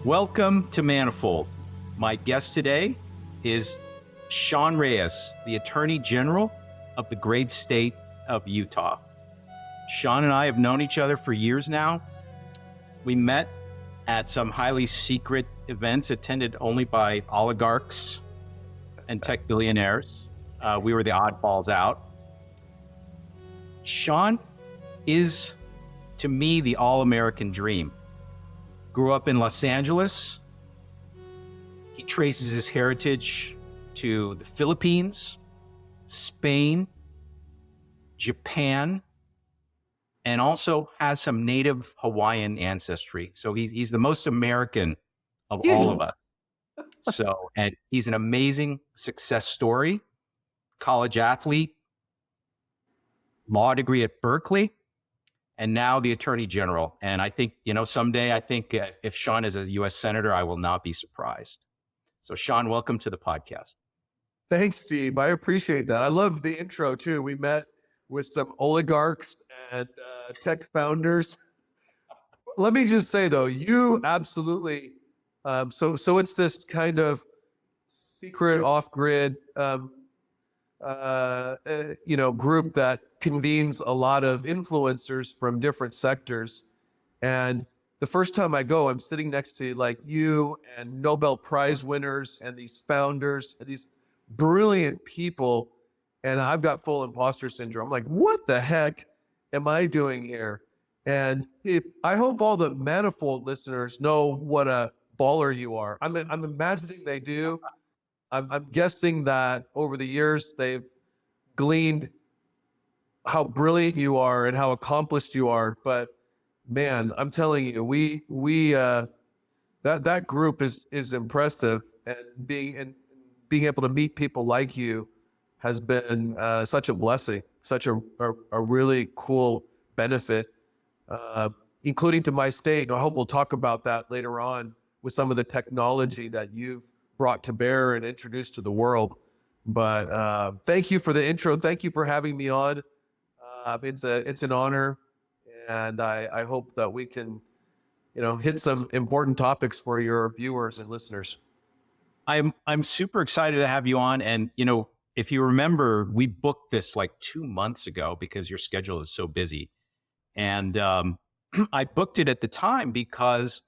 Welcome to Manifold. My guest today is Sean Reyes, the Attorney General of the great state of Utah. Sean and I have known each other for years now. We met at some highly secret events attended only by oligarchs and tech billionaires. We were the oddballs out. Sean is, to me, the all-American dream. Grew up in Los Angeles. He traces his heritage to the Philippines, Spain, Japan, and also has some native Hawaiian ancestry. So he's the most American of all of us. So, and he's an amazing success story, college athlete, law degree at Berkeley, and now the Attorney General. And I think, someday I think if Sean is a U.S. Senator, I will not be surprised. So Sean, welcome to the podcast. Thanks, Steve. I appreciate that. I love the intro too. We met with some oligarchs and tech founders. Let me just say though, you absolutely, so it's this kind of secret off-grid, group that convenes a lot of influencers from different sectors. And the first time I go, I'm sitting next to like you and Nobel Prize winners and these founders and these brilliant people. And I've got full imposter syndrome. I'm like, what the heck am I doing here? And I hope all the Manifold listeners know what a baller you are. I'm imagining they do. I'm guessing that over the years they've gleaned how brilliant you are and how accomplished you are. But man, I'm telling you, that group is impressive, and being able to meet people like you has been such a blessing, such a really cool benefit, including to my state. And I hope we'll talk about that later on with some of the technology that you've brought to bear and introduced to the world. But thank you for the intro. Thank you for having me on. It's an honor, and I hope that we can, hit some important topics for your viewers and listeners. I'm super excited to have you on. And, if you remember, we booked this like 2 months ago because your schedule is so busy. And I booked it at the time because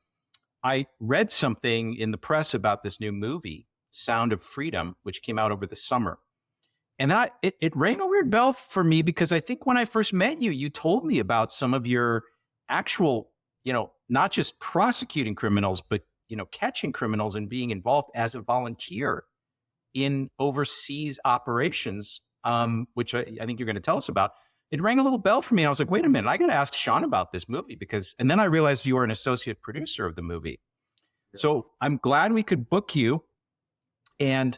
I read something in the press about this new movie, Sound of Freedom, which came out over the summer. And it rang a weird bell for me because I think when I first met you, you told me about some of your actual, not just prosecuting criminals, but, catching criminals and being involved as a volunteer in overseas operations, which I think you're going to tell us about. It rang a little bell for me. I was like, wait a minute, I got to ask Sean about this movie and then I realized you were an associate producer of the movie. So I'm glad we could book you. And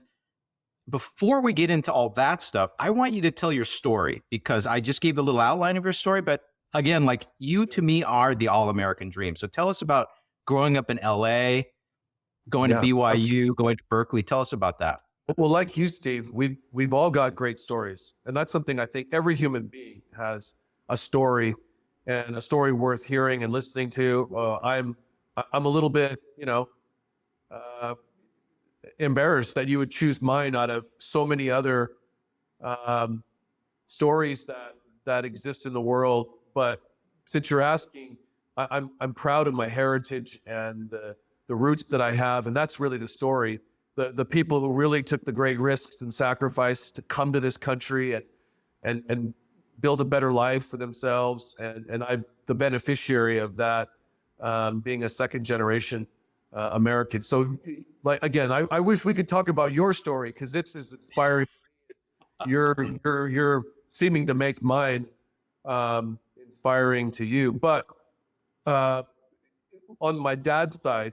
before we get into all that stuff, I want you to tell your story because I just gave a little outline of your story. But again, like you to me are the all-American dream. So tell us about growing up in LA, going to BYU, going to Berkeley. Tell us about that. Well, like you, Steve, we've all got great stories. And that's something I think every human being has a story, and a story worth hearing and listening to. I'm a little bit, embarrassed that you would choose mine out of so many other stories that exist in the world. But since you're asking, I'm proud of my heritage and the roots that I have, and that's really the story. The people who really took the great risks and sacrifice to come to this country and build a better life for themselves, and I'm the beneficiary of that, being a second generation American. So, like again, I wish we could talk about your story because it's as inspiring. You're seeming to make mine inspiring to you. But on my dad's side,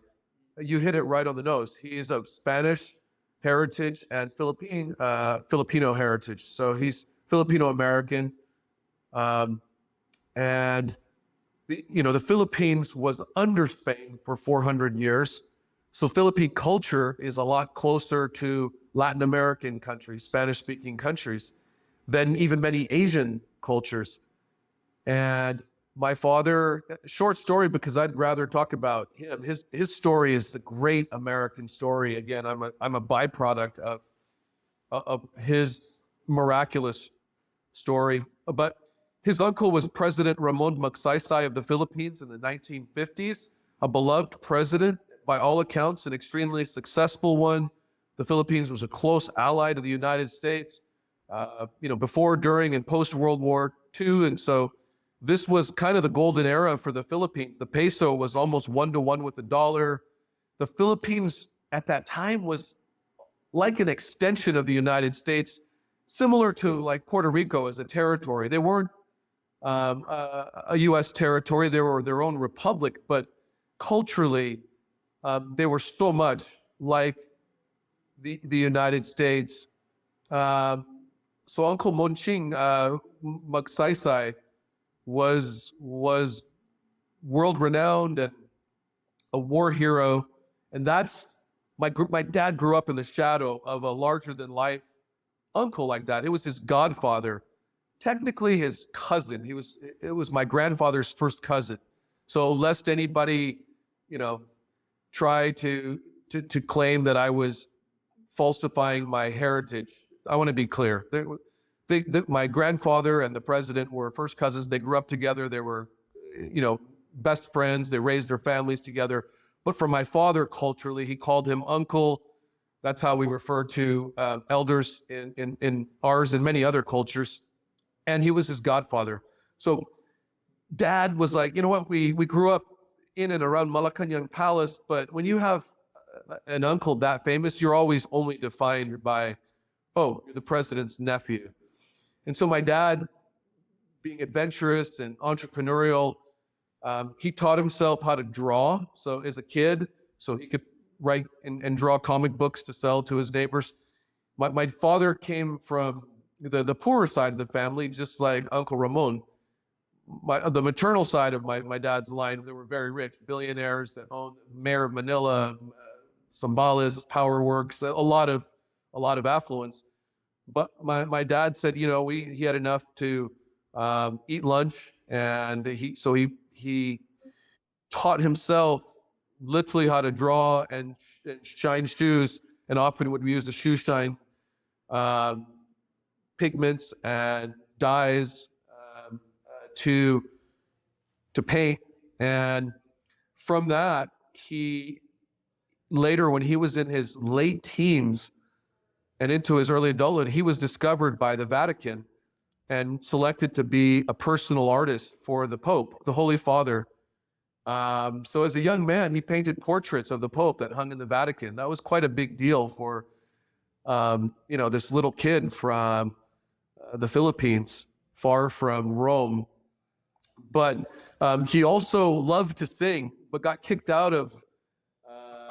you hit it right on the nose. He is of Spanish heritage and Filipino heritage. So he's Filipino American, and the Philippines was under Spain for 400 years. So Philippine culture is a lot closer to Latin American countries, Spanish-speaking countries, than even many Asian cultures. And my father, short story because I'd rather talk about him. His story is the great American story. Again, I'm a byproduct of his miraculous story. But his uncle was President Ramon Magsaysay of the Philippines in the 1950s, a beloved president, by all accounts, an extremely successful one. The Philippines was a close ally to the United States, before, during, and post World War II. And so this was kind of the golden era for the Philippines. The peso was almost 1-to-1 with the dollar. The Philippines at that time was like an extension of the United States, similar to like Puerto Rico as a territory. They weren't a U.S. territory. They were their own republic, but culturally, they were so much like the United States. So Uncle Monching Magsaysay was world-renowned and a war hero, and that's my dad grew up in the shadow of a larger-than-life uncle like that. It was his godfather, technically his cousin. It was my grandfather's first cousin. So lest anybody, try to claim that I was falsifying my heritage, I want to be clear. My grandfather and the president were first cousins. They grew up together. They were, best friends. They raised their families together. But for my father, culturally, he called him uncle. That's how we refer to elders in ours and many other cultures. And he was his godfather. So dad was like, you know what, we grew up in and around Malacanang Palace, but when you have an uncle that famous, you're always only defined by, oh, you're the president's nephew. And so my dad, being adventurous and entrepreneurial, he taught himself how to draw. So as a kid, so he could write and draw comic books to sell to his neighbors. My father came from the poorer side of the family, just like Uncle Ramon. The maternal side of my dad's line, they were very rich, billionaires that owned Mayor of Manila, Zambales, Power Works, a lot of affluence. But my dad said, he had enough to eat lunch, and he taught himself literally how to draw and shine shoes, and often would use the shoe shine pigments and dyes to paint. And from that, he later, when he was in his late teens and into his early adulthood, he was discovered by the Vatican and selected to be a personal artist for the Pope, the Holy Father. So as a young man, he painted portraits of the Pope that hung in the Vatican. That was quite a big deal for, this little kid from the Philippines, far from Rome. But he also loved to sing, but got kicked out of,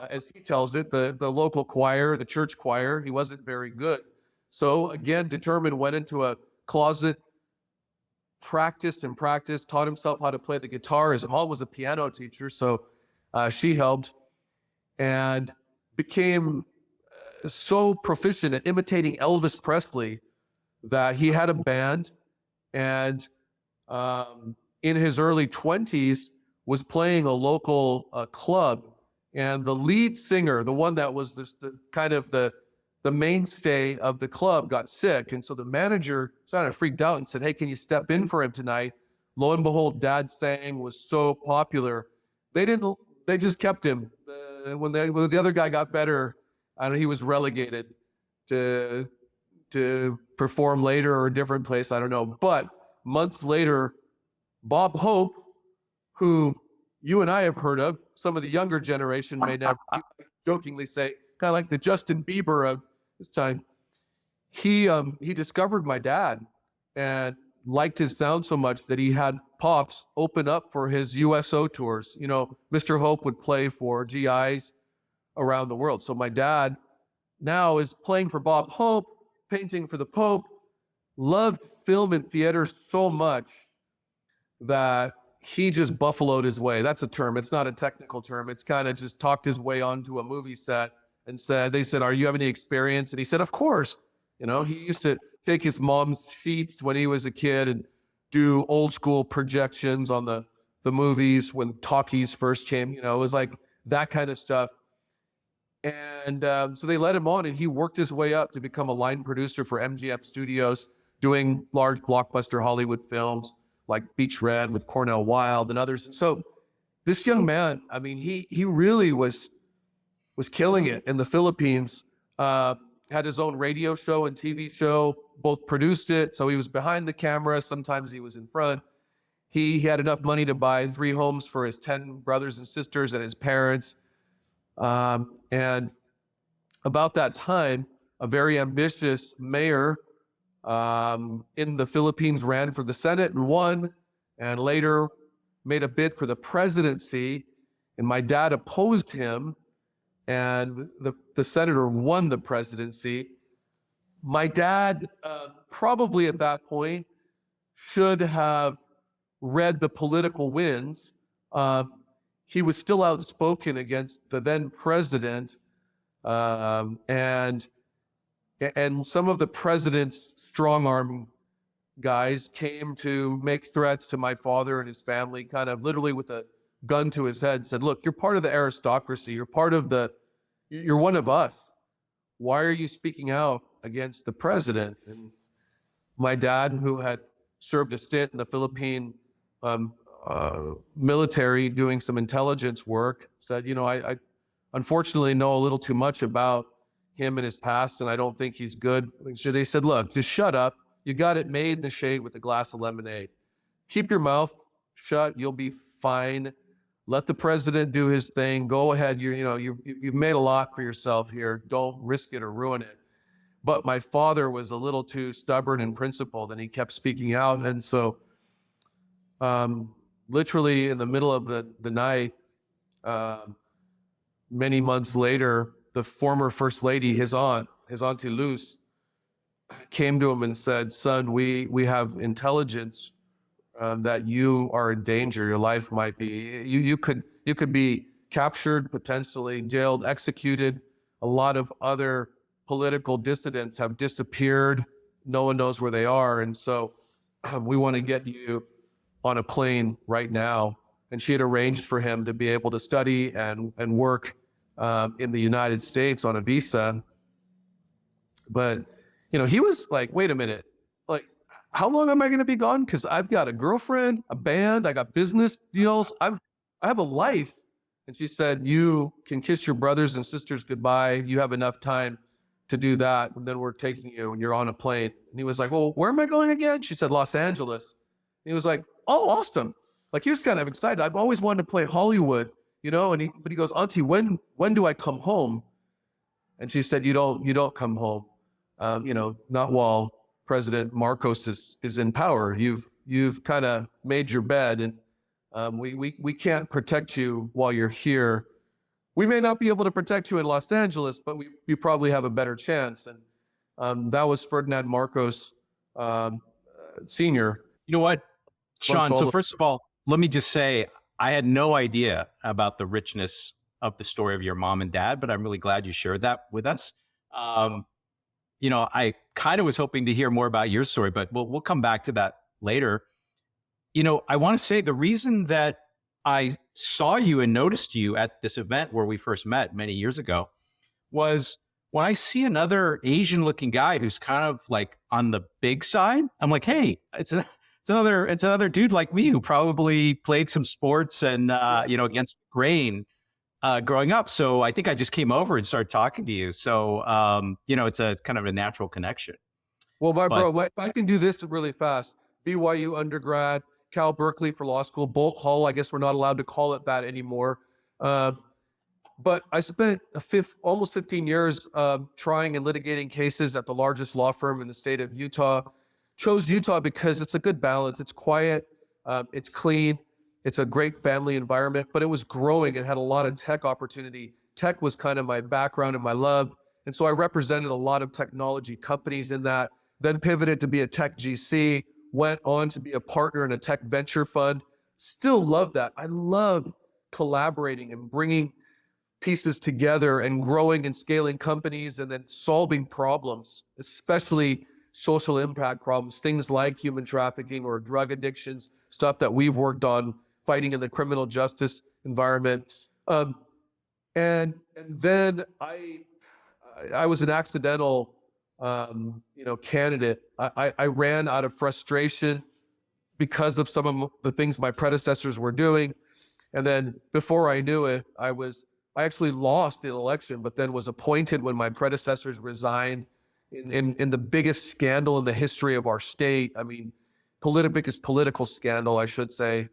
as he tells it, the local choir, the church choir. He wasn't very good. So again, determined, went into a closet, practiced, taught himself how to play the guitar. His mom was a piano teacher, so she helped, and became so proficient at imitating Elvis Presley that he had a band, and in his early 20s was playing a local club, and the lead singer, the one that was the mainstay of the club, got sick. And so the manager kind of freaked out and said, hey, can you step in for him tonight? Lo and behold, dad sang, was so popular. They just kept him. When the other guy got better, he was relegated to perform later or a different place, I don't know. But months later, Bob Hope, who you and I have heard of, some of the younger generation may never jokingly say, kind of like the Justin Bieber of this time, he discovered my dad and liked his sound so much that he had Pops open up for his USO tours. Mr. Hope would play for GIs around the world. So my dad now is playing for Bob Hope, painting for the Pope, loved film and theater so much that he just buffaloed his way. That's a term. It's not a technical term. It's kind of just talked his way onto a movie set and they said, are you have any experience? And he said, of course. He used to take his mom's sheets when he was a kid and do old school projections on the movies when talkies first came. You know, it was like that kind of stuff. And so they let him on, and he worked his way up to become a line producer for MGM Studios, doing large blockbuster Hollywood films like Beach Red with Cornell Wilde and others. And so this young man, I mean, he really was killing it in the Philippines. Had his own radio show and TV show, both produced it. So he was behind the camera. Sometimes he was in front. He had enough money to buy 3 homes for his 10 brothers and sisters and his parents. And about that time, a very ambitious mayor in the Philippines ran for the Senate and won, and later made a bid for the presidency. And my dad opposed him, and the senator won the presidency. My dad probably at that point should have read the political winds. He was still outspoken against the then president, and some of the president's strong-arm guys came to make threats to my father and his family, kind of literally with a gun to his head, said, "Look, you're part of the aristocracy. You're one of us. Why are you speaking out against the president?" And my dad, who had served a stint in the Philippine military doing some intelligence work, said, "You know, I unfortunately know a little too much about him and his past, and I don't think he's good." So they said, "Look, just shut up. You got it made in the shade with a glass of lemonade. Keep your mouth shut. You'll be fine. Let the president do his thing. Go ahead. You've made a lot for yourself here. Don't risk it or ruin it." But my father was a little too stubborn and principled, and he kept speaking out. And so literally in the middle of the night, many months later, the former first lady, his Auntie Luce, came to him and said, "Son, we have intelligence that you are in danger. Your life might be, you could be captured, potentially jailed, executed. A lot of other political dissidents have disappeared. No one knows where they are. And so we want to get you on a plane right now." And she had arranged for him to be able to study and work in the United States on a visa. But, he was like, "Wait a minute, like, how long am I going to be gone? Because I've got a girlfriend, a band, I got business deals. I have a life." And she said, "You can kiss your brothers and sisters goodbye. You have enough time to do that. And then we're taking you and you're on a plane." And he was like, "Well, where am I going again?" She said, "Los Angeles." And he was like, "Oh, awesome." Like, he was kind of excited. I've always wanted to play Hollywood, but he goes, "Auntie, when do I come home?" And she said, you don't come home. Not while President Marcos is in power. You've kind of made your bed, and we can't protect you while you're here. We may not be able to protect you in Los Angeles, but we probably have a better chance." And that was Ferdinand Marcos Sr. You know what, Sean? So first of all, let me just say, I had no idea about the richness of the story of your mom and dad, but I'm really glad you shared that with us. I kind of was hoping to hear more about your story, but we'll come back to that later. I want to say the reason that I saw you and noticed you at this event where we first met many years ago was when I see another Asian looking guy who's kind of like on the big side, I'm like, hey, it's another dude like me who probably played some sports and, against the grain growing up. So I think I just came over and started talking to you. So, it's a kind of a natural connection. Well, bro, if I can do this really fast, BYU undergrad, Cal Berkeley for law school, Bolt Hall. I guess we're not allowed to call it that anymore. But I spent almost 15 years trying and litigating cases at the largest law firm in the state of Utah. Chose Utah because it's a good balance. It's quiet, it's clean, it's a great family environment, but it was growing. It had a lot of tech opportunity. Tech was kind of my background and my love. And so I represented a lot of technology companies in that, then pivoted to be a tech GC, went on to be a partner in a tech venture fund. Still love that. I love collaborating and bringing pieces together and growing and scaling companies and then solving problems, especially social impact problems, things like human trafficking or drug addictions, stuff that we've worked on fighting in the criminal justice environment. And then I was an accidental, candidate. I ran out of frustration because of some of the things my predecessors were doing. And then before I knew it, I actually lost the election, but then was appointed when my predecessors resigned in the biggest scandal in the history of our state. I mean, biggest political scandal, I should say.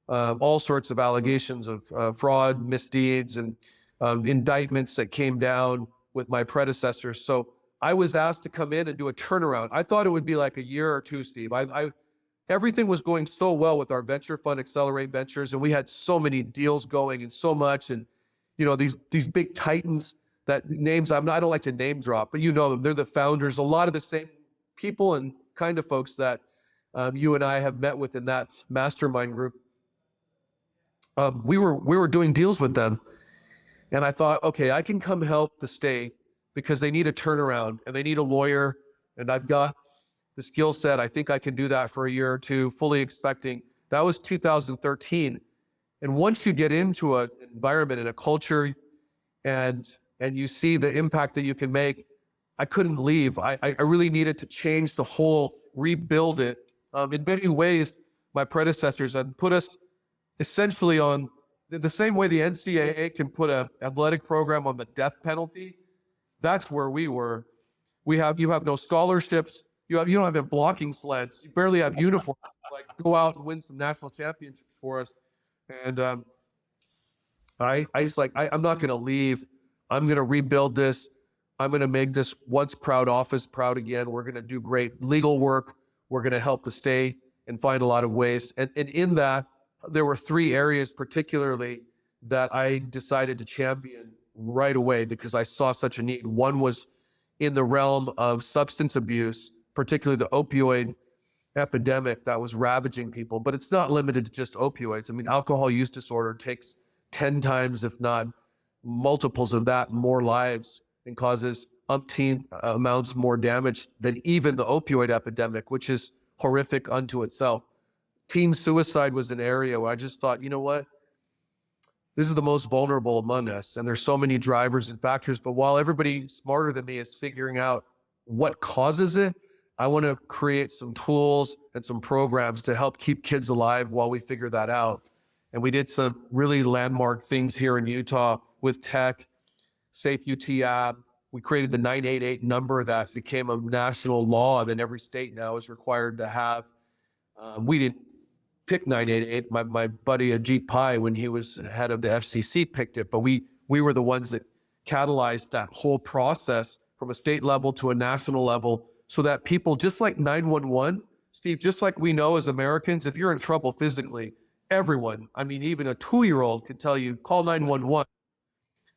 All sorts of allegations of fraud, misdeeds, and indictments that came down with my predecessors. So I was asked to come in and do a turnaround. I thought it would be like a year or two, Steve. Everything was going so well with our venture fund, Accelerate Ventures, and we had so many deals going and so much. And, these big titans, that names, I don't like to name drop, but you know them. They're the founders, a lot of the same people and kind of folks that you and I have met with in that mastermind group. We were doing deals with them. And I thought, okay, I can come help the state because they need a turnaround and they need a lawyer. And I've got the skill set. I think I can do that for a year or two, fully expecting. That was 2013. And once you get into an environment and a culture and you see the impact that you can make, I couldn't leave. I really needed to change the whole, rebuild it. In many ways, my predecessors had put us essentially on the same way the NCAA can put an athletic program on the death penalty. That's where we were. You have no scholarships. You don't have blocking sleds. You barely have uniforms. Like, go out and win some national championships for us. And I'm not going to leave. I'm going to rebuild this. I'm going to make this once proud office proud again. We're going to do great legal work. We're going to help the state and find a lot of ways. And in that, there were 3 areas particularly that I decided to champion right away because I saw such a need. One was in the realm of substance abuse, particularly the opioid epidemic that was ravaging people. But it's not limited to just opioids. I mean, alcohol use disorder takes 10 times, if not multiples of that, more lives and causes umpteen amounts more damage than even the opioid epidemic, which is horrific unto itself. Teen suicide was an area where I just thought, you know what? This is the most vulnerable among us. And there's so many drivers and factors. But while everybody smarter than me is figuring out what causes it, I want to create some tools and some programs to help keep kids alive while we figure that out. And we did some really landmark things here in Utah with tech, Safe UT app. We created the 988 number that became a national law that every state now is required to have. We didn't pick 988. My buddy Ajit Pai, when he was head of the FCC, picked it. But we were the ones that catalyzed that whole process from a state level to a national level so that people, just like 911, Steve, just like we know as Americans, if you're in trouble physically, everyone, I mean, even a 2-year-old could tell you, call 911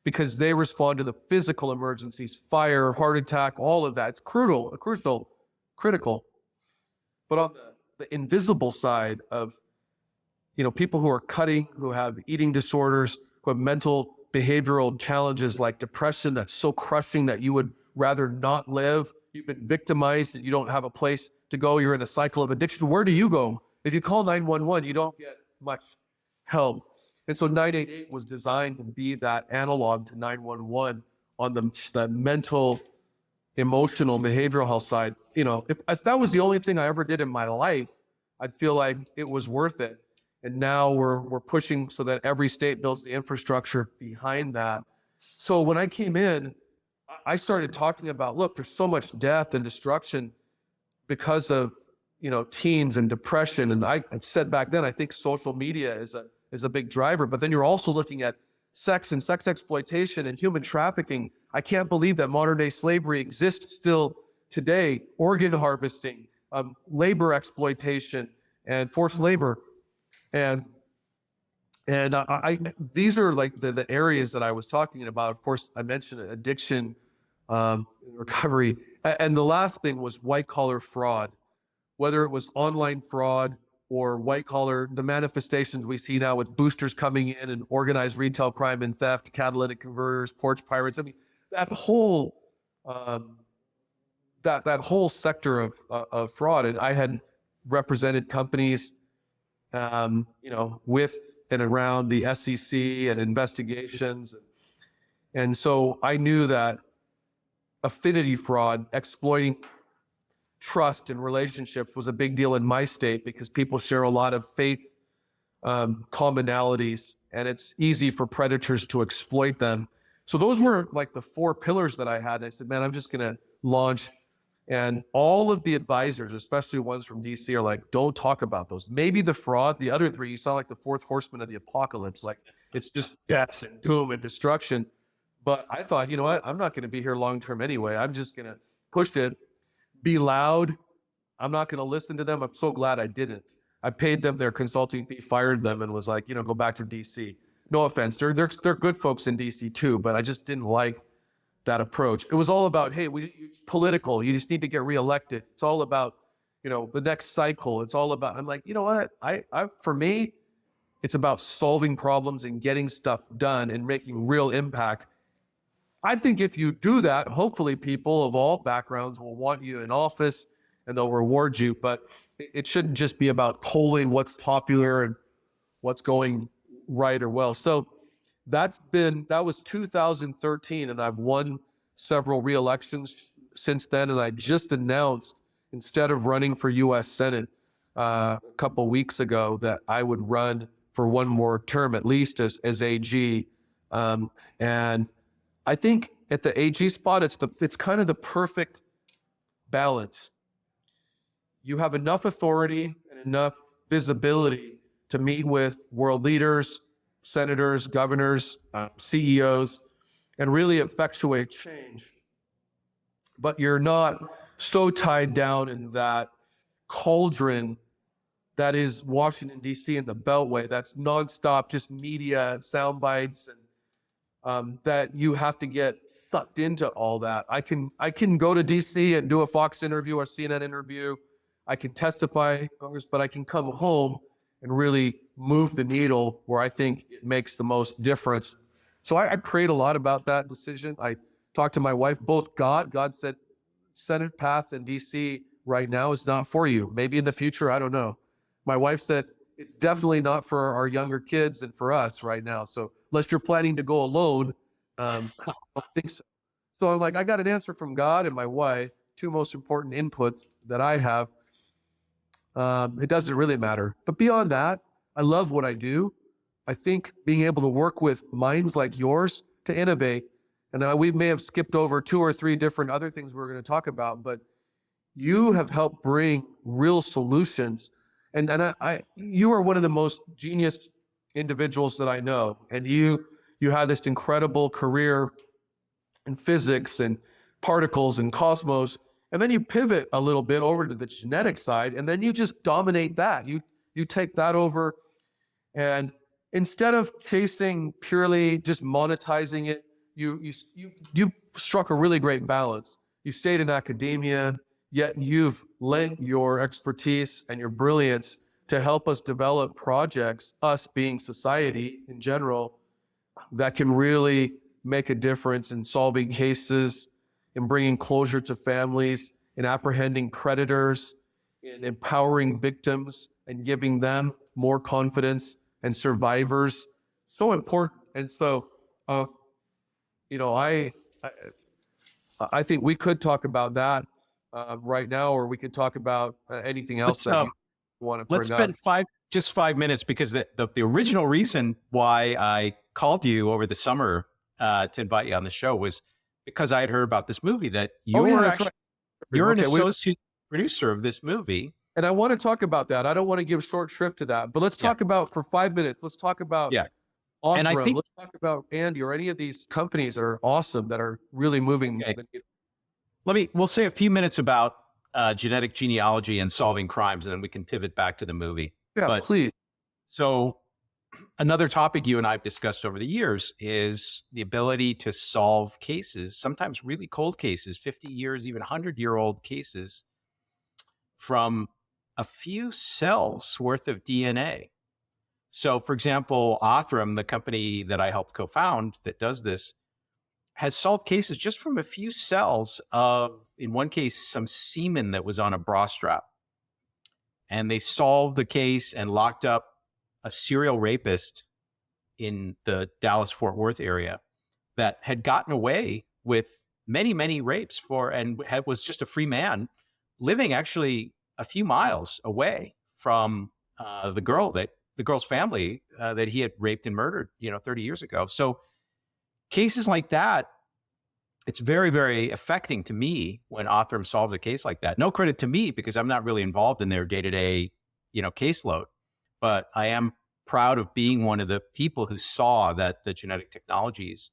because they respond to the physical emergencies, fire, heart attack, all of that. It's critical. But on the invisible side of, people who are cutting, who have eating disorders, who have mental behavioral challenges like depression that's so crushing that you would rather not live. You've been victimized and you don't have a place to go. You're in a cycle of addiction. Where do you go? If you call 911, you don't get much help. And so 988 was designed to be that analog to 911 on the mental, emotional, behavioral health side. If that was the only thing I ever did in my life, I'd feel like it was worth it. And now we're pushing so that every state builds the infrastructure behind that. So when I came in, I started talking about, look, there's so much death and destruction because of, teens and depression. And I said back then, I think social media is a big driver, but then you're also looking at sex and sex exploitation and human trafficking. I can't believe that modern day slavery exists still today. Organ harvesting, labor exploitation, and forced labor. And these are like the areas that I was talking about. Of course, I mentioned addiction, recovery. And the last thing was white collar fraud, whether it was online fraud or white collar, the manifestations we see now with boosters coming in and organized retail crime and theft, catalytic converters, porch pirates. I mean, that whole that whole sector of fraud. And I had represented companies, with and around the SEC and investigations. And so I knew that affinity fraud, exploiting trust and relationships, was a big deal in my state because people share a lot of faith commonalities, and it's easy for predators to exploit them. So those were like the 4 pillars that I had. And I said, man, I'm just going to launch. And all of the advisors, especially ones from DC, are like, don't talk about those. Maybe the fraud, the other 3, you sound like the 4th horseman of the apocalypse. Like, it's just death and doom and destruction. But I thought, you know what? I'm not going to be here long term anyway. I'm just going to push it, be loud. I'm not going to listen to them. I'm so glad I didn't. I paid them their consulting fee, fired them, and was like, go back to DC. No offense, they're good folks in DC too, but I just didn't like that approach. It was all about, hey, political. You just need to get reelected. It's all about, the next cycle. It's all about. I'm like, you know what? For me, it's about solving problems and getting stuff done and making real impact. I think if you do that, hopefully people of all backgrounds will want you in office and they'll reward you. But it shouldn't just be about polling what's popular and what's going right or well. So that was 2013, and I've won several re-elections since then. And I just announced, instead of running for U.S. Senate a couple weeks ago, that I would run for one more term, at least as AG. And I think at the AG spot, it's kind of the perfect balance. You have enough authority and enough visibility to meet with world leaders, senators, governors, CEOs, and really effectuate change. But you're not so tied down in that cauldron that is Washington, D.C. and the Beltway. That's nonstop, just media, sound bites, and that you have to get sucked into all that. I can go to D.C. and do a Fox interview or CNN interview. I can testify, but I can come home and really move the needle where I think it makes the most difference. So I prayed a lot about that decision. I talked to my wife, God said, Senate path in DC right now is not for you. Maybe in the future, I don't know. My wife said, it's definitely not for our younger kids and for us right now. So unless you're planning to go alone, I don't think so. So I'm like, I got an answer from God and my wife, 2 most important inputs that I have. It doesn't really matter. But beyond that, I love what I do. I think being able to work with minds like yours to innovate, and we may have skipped over 2 or 3 different other things we're going to talk about, but you have helped bring real solutions. And you are one of the most genius individuals that I know. And you had this incredible career in physics and particles and cosmos. And then you pivot a little bit over to the genetic side, and then you just dominate that. You take that over, and instead of chasing purely just monetizing it, you struck a really great balance. You stayed in academia, yet you've lent your expertise and your brilliance to help us develop projects, us being society in general, that can really make a difference in solving cases, in bringing closure to families, in apprehending predators, in empowering victims and giving them more confidence, and survivors. So important. And so, I think we could talk about that right now, or we could talk about anything else that you want to bring up. Let's spend 5 minutes, because the original reason why I called you over the summer to invite you on the show was because I had heard about this movie that you're an associate producer of this movie. And I want to talk about that. I don't want to give short shrift to that, but let's talk about, for 5 minutes, let's talk about Othram. And I think, let's talk about Andy or any of these companies that are awesome, that are really moving. Okay. We'll say a few minutes about genetic genealogy and solving crimes, and then we can pivot back to the movie. Yeah, please. So another topic you and I have discussed over the years is the ability to solve cases, sometimes really cold cases, 50 years, even 100-year-old cases, from a few cells worth of DNA. So for example, Othram, the company that I helped co-found that does this, has solved cases just from a few cells of, in one case, some semen that was on a bra strap. And they solved the case and locked up a serial rapist in the Dallas-Fort Worth area that had gotten away with many, many rapes was just a free man living actually a few miles away from the girl's family that he had raped and murdered, 30 years ago. So cases like that, it's very, very affecting to me when Othram solves a case like that. No credit to me because I'm not really involved in their day-to-day, caseload, but I am proud of being one of the people who saw that the genetic technologies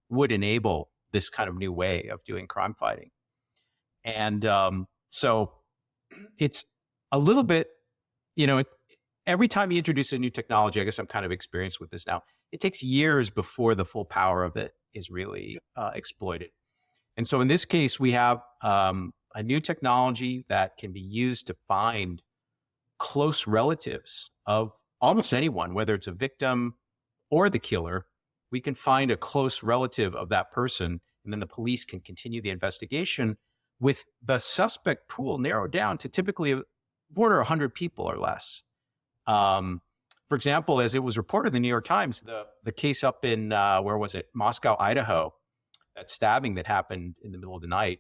would enable this kind of new way of doing crime fighting. And so it's a little bit, every time you introduce a new technology, I guess I'm kind of experienced with this now, it takes years before the full power of it is really exploited. And so in this case, we have a new technology that can be used to find close relatives of almost anyone, whether it's a victim or the killer. We can find a close relative of that person, and then the police can continue the investigation with the suspect pool narrowed down to typically border 100 people or less. For example, as it was reported in the New York Times, the case up in, Moscow, Idaho, that stabbing that happened in the middle of the night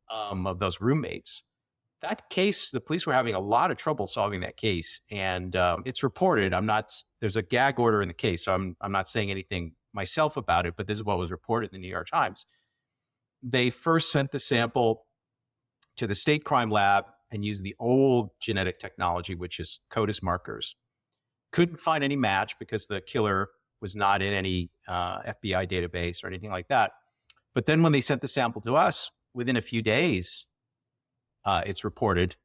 of those roommates. That case, the police were having a lot of trouble solving that case. And it's reported, there's a gag order in the case, so I'm not saying anything myself about it, but this is what was reported in the New York Times. They first sent the sample to the state crime lab and used the old genetic technology, which is CODIS markers. Couldn't find any match because the killer was not in any FBI database or anything like that. But then when they sent the sample to us, within a few days, it's reported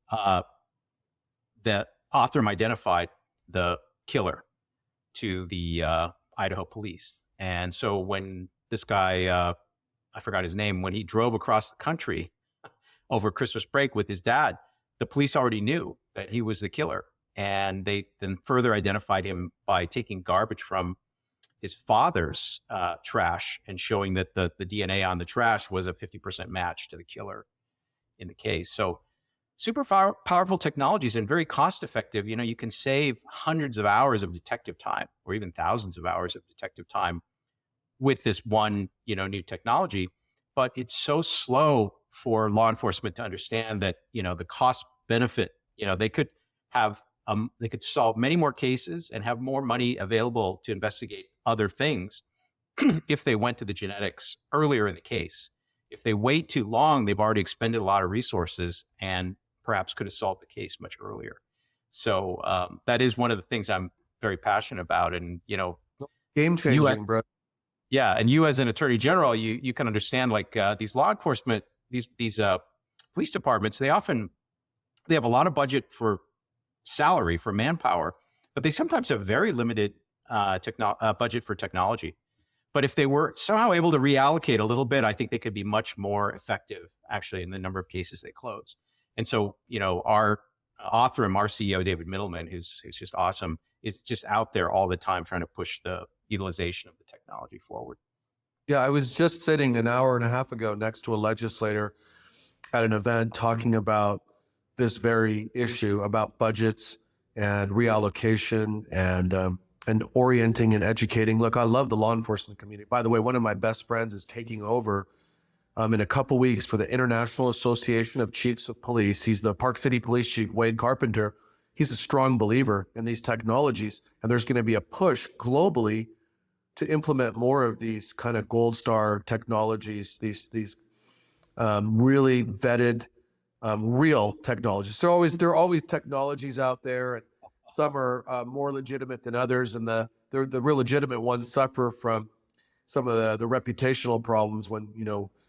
that Othram identified the killer to the Idaho police. And so when this guy, I forgot his name, when he drove across the country over Christmas break with his dad, the police already knew that he was the killer. And they then further identified him by taking garbage from his father's trash and showing that the DNA on the trash was a 50% match to the killer in the case. So super powerful technologies and very cost effective. You can save hundreds of hours of detective time or even thousands of hours of detective time with this one, new technology. But it's so slow for law enforcement to understand that, the cost benefit, they could solve many more cases and have more money available to investigate other things if they went to the genetics earlier in the case. If they wait too long, they've already expended a lot of resources and perhaps could have solved the case much earlier. So that is one of the things I'm very passionate about. And, game changing, bro. Yeah. And you as an attorney general, you can understand these law enforcement, these police departments, they have a lot of budget for salary, for manpower, but they sometimes have very limited budget for technology. But if they were somehow able to reallocate a little bit, I think they could be much more effective actually in the number of cases they close. And so, our Othram, our CEO, David Middleman, who's just awesome, is just out there all the time trying to push the utilization of the technology forward. Yeah, I was just sitting an hour and a half ago next to a legislator at an event talking about this very issue about budgets and reallocation and orienting and educating. Look, I love the law enforcement community. By the way, one of my best friends is taking over in a couple weeks for the International Association of Chiefs of Police. He's the Park City Police Chief, Wade Carpenter. He's a strong believer in these technologies, and there's going to be a push globally to implement more of these kind of gold star technologies, these really vetted, real technologies. There are always technologies out there, and some are more legitimate than others, and the real legitimate ones suffer from some of the reputational problems when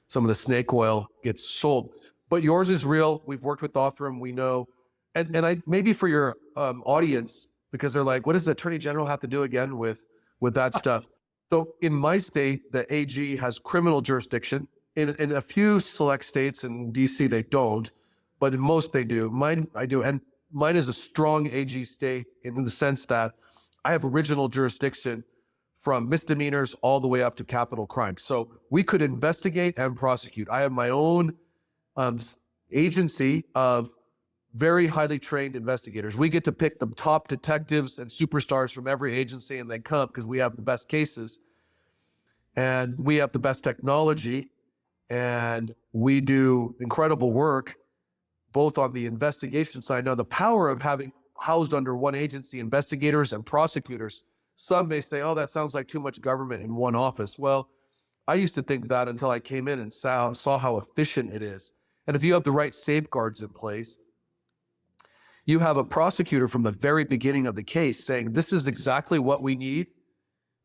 some of the snake oil gets sold. But yours is real. We've worked with Othram. We know, and I maybe for your audience, because they're like, what does the Attorney General have to do again with that stuff? So in my state, the AG has criminal jurisdiction. In a few select states, in DC they don't, but in most they do. Mine I do, and mine is a strong AG state in the sense that I have original jurisdiction from misdemeanors all the way up to capital crimes. So we could investigate and prosecute. I have my own agency of very highly trained investigators. We get to pick the top detectives and superstars from every agency, and they come because we have the best cases and we have the best technology, and we do incredible work both on the investigation side. Now, the power of having housed under one agency investigators and prosecutors, some may say, oh, that sounds like too much government in one office. Well, I used to think that until I came in and saw how efficient it is. And if you have the right safeguards in place, you have a prosecutor from the very beginning of the case saying, this is exactly what we need.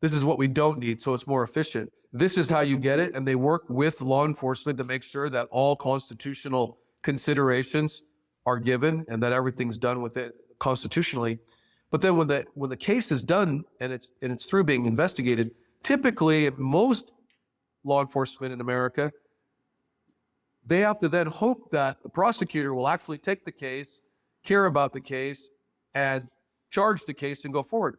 This is what we don't need, so it's more efficient. This is how you get it. And they work with law enforcement to make sure that all constitutional considerations are given and that everything's done with it constitutionally. But then when the case is done and it's through being investigated, typically most law enforcement in America, they have to then hope that the prosecutor will actually take the case, care about the case, and charge the case and go forward.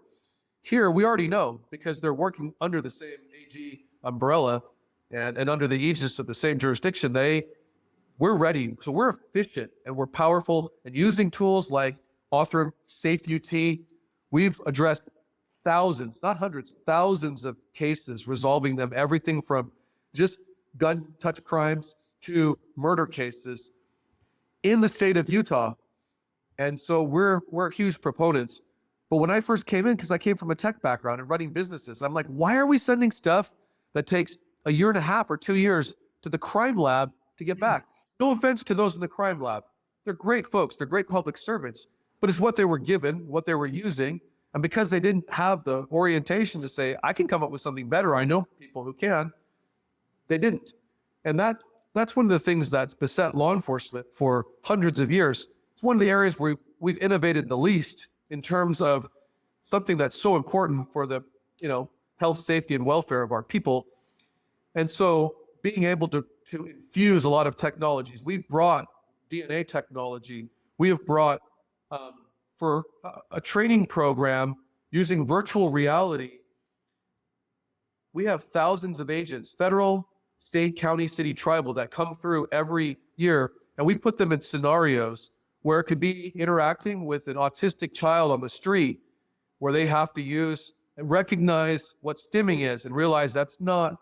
Here, we already know because they're working under the same AG umbrella and under the aegis of the same jurisdiction. We're ready. So we're efficient and we're powerful, and using tools like Othram, SafeUT. We've addressed thousands, not hundreds, thousands of cases, resolving them, everything from just gun touch crimes to murder cases in the state of Utah. And so we're huge proponents. But when I first came in, because I came from a tech background and running businesses, I'm like, why are we sending stuff that takes a year and a half or 2 years to the crime lab to get back? No offense to those in the crime lab. They're great folks. They're great public servants. But it's what they were given, what they were using. And because they didn't have the orientation to say, I can come up with something better, I know people who can, they didn't. And that's one of the things that's beset law enforcement for hundreds of years. It's one of the areas where we've innovated the least in terms of something that's so important for the, health, safety, and welfare of our people. And so being able to infuse a lot of technologies, we've brought DNA technology. We have brought for a training program using virtual reality. We have thousands of agents, federal, state, county, city, tribal, that come through every year, and we put them in scenarios where it could be interacting with an autistic child on the street, where they have to use and recognize what stimming is and realize that's not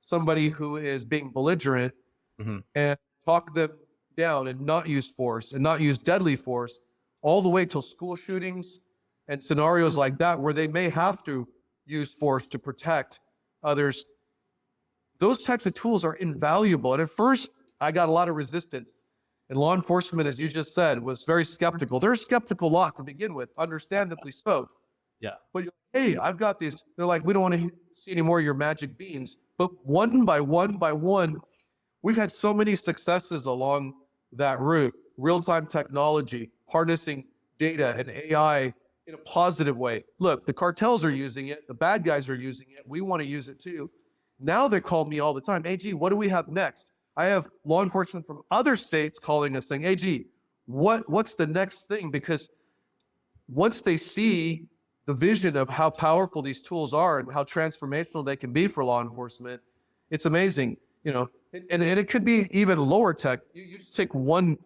somebody who is being belligerent, and talk them down and not use force and not use deadly force, all the way till school shootings and scenarios like that where they may have to use force to protect others. Those types of tools are invaluable. And at first, I got a lot of resistance. And law enforcement, as you just said, was very skeptical. They're a skeptical lot to begin with, understandably so. Yeah. But hey, I've got these. They're like, we don't want to see any more of your magic beans. But one by one, we've had so many successes along that route. Real-time technology, harnessing data and AI in a positive way. Look, the cartels are using it. The bad guys are using it. We want to use it too. Now they call me all the time. AG, what do we have next? I have law enforcement from other states calling us saying, AG, what's the next thing? Because once they see the vision of how powerful these tools are and how transformational they can be for law enforcement, it's amazing. And it could be even lower tech. You just take one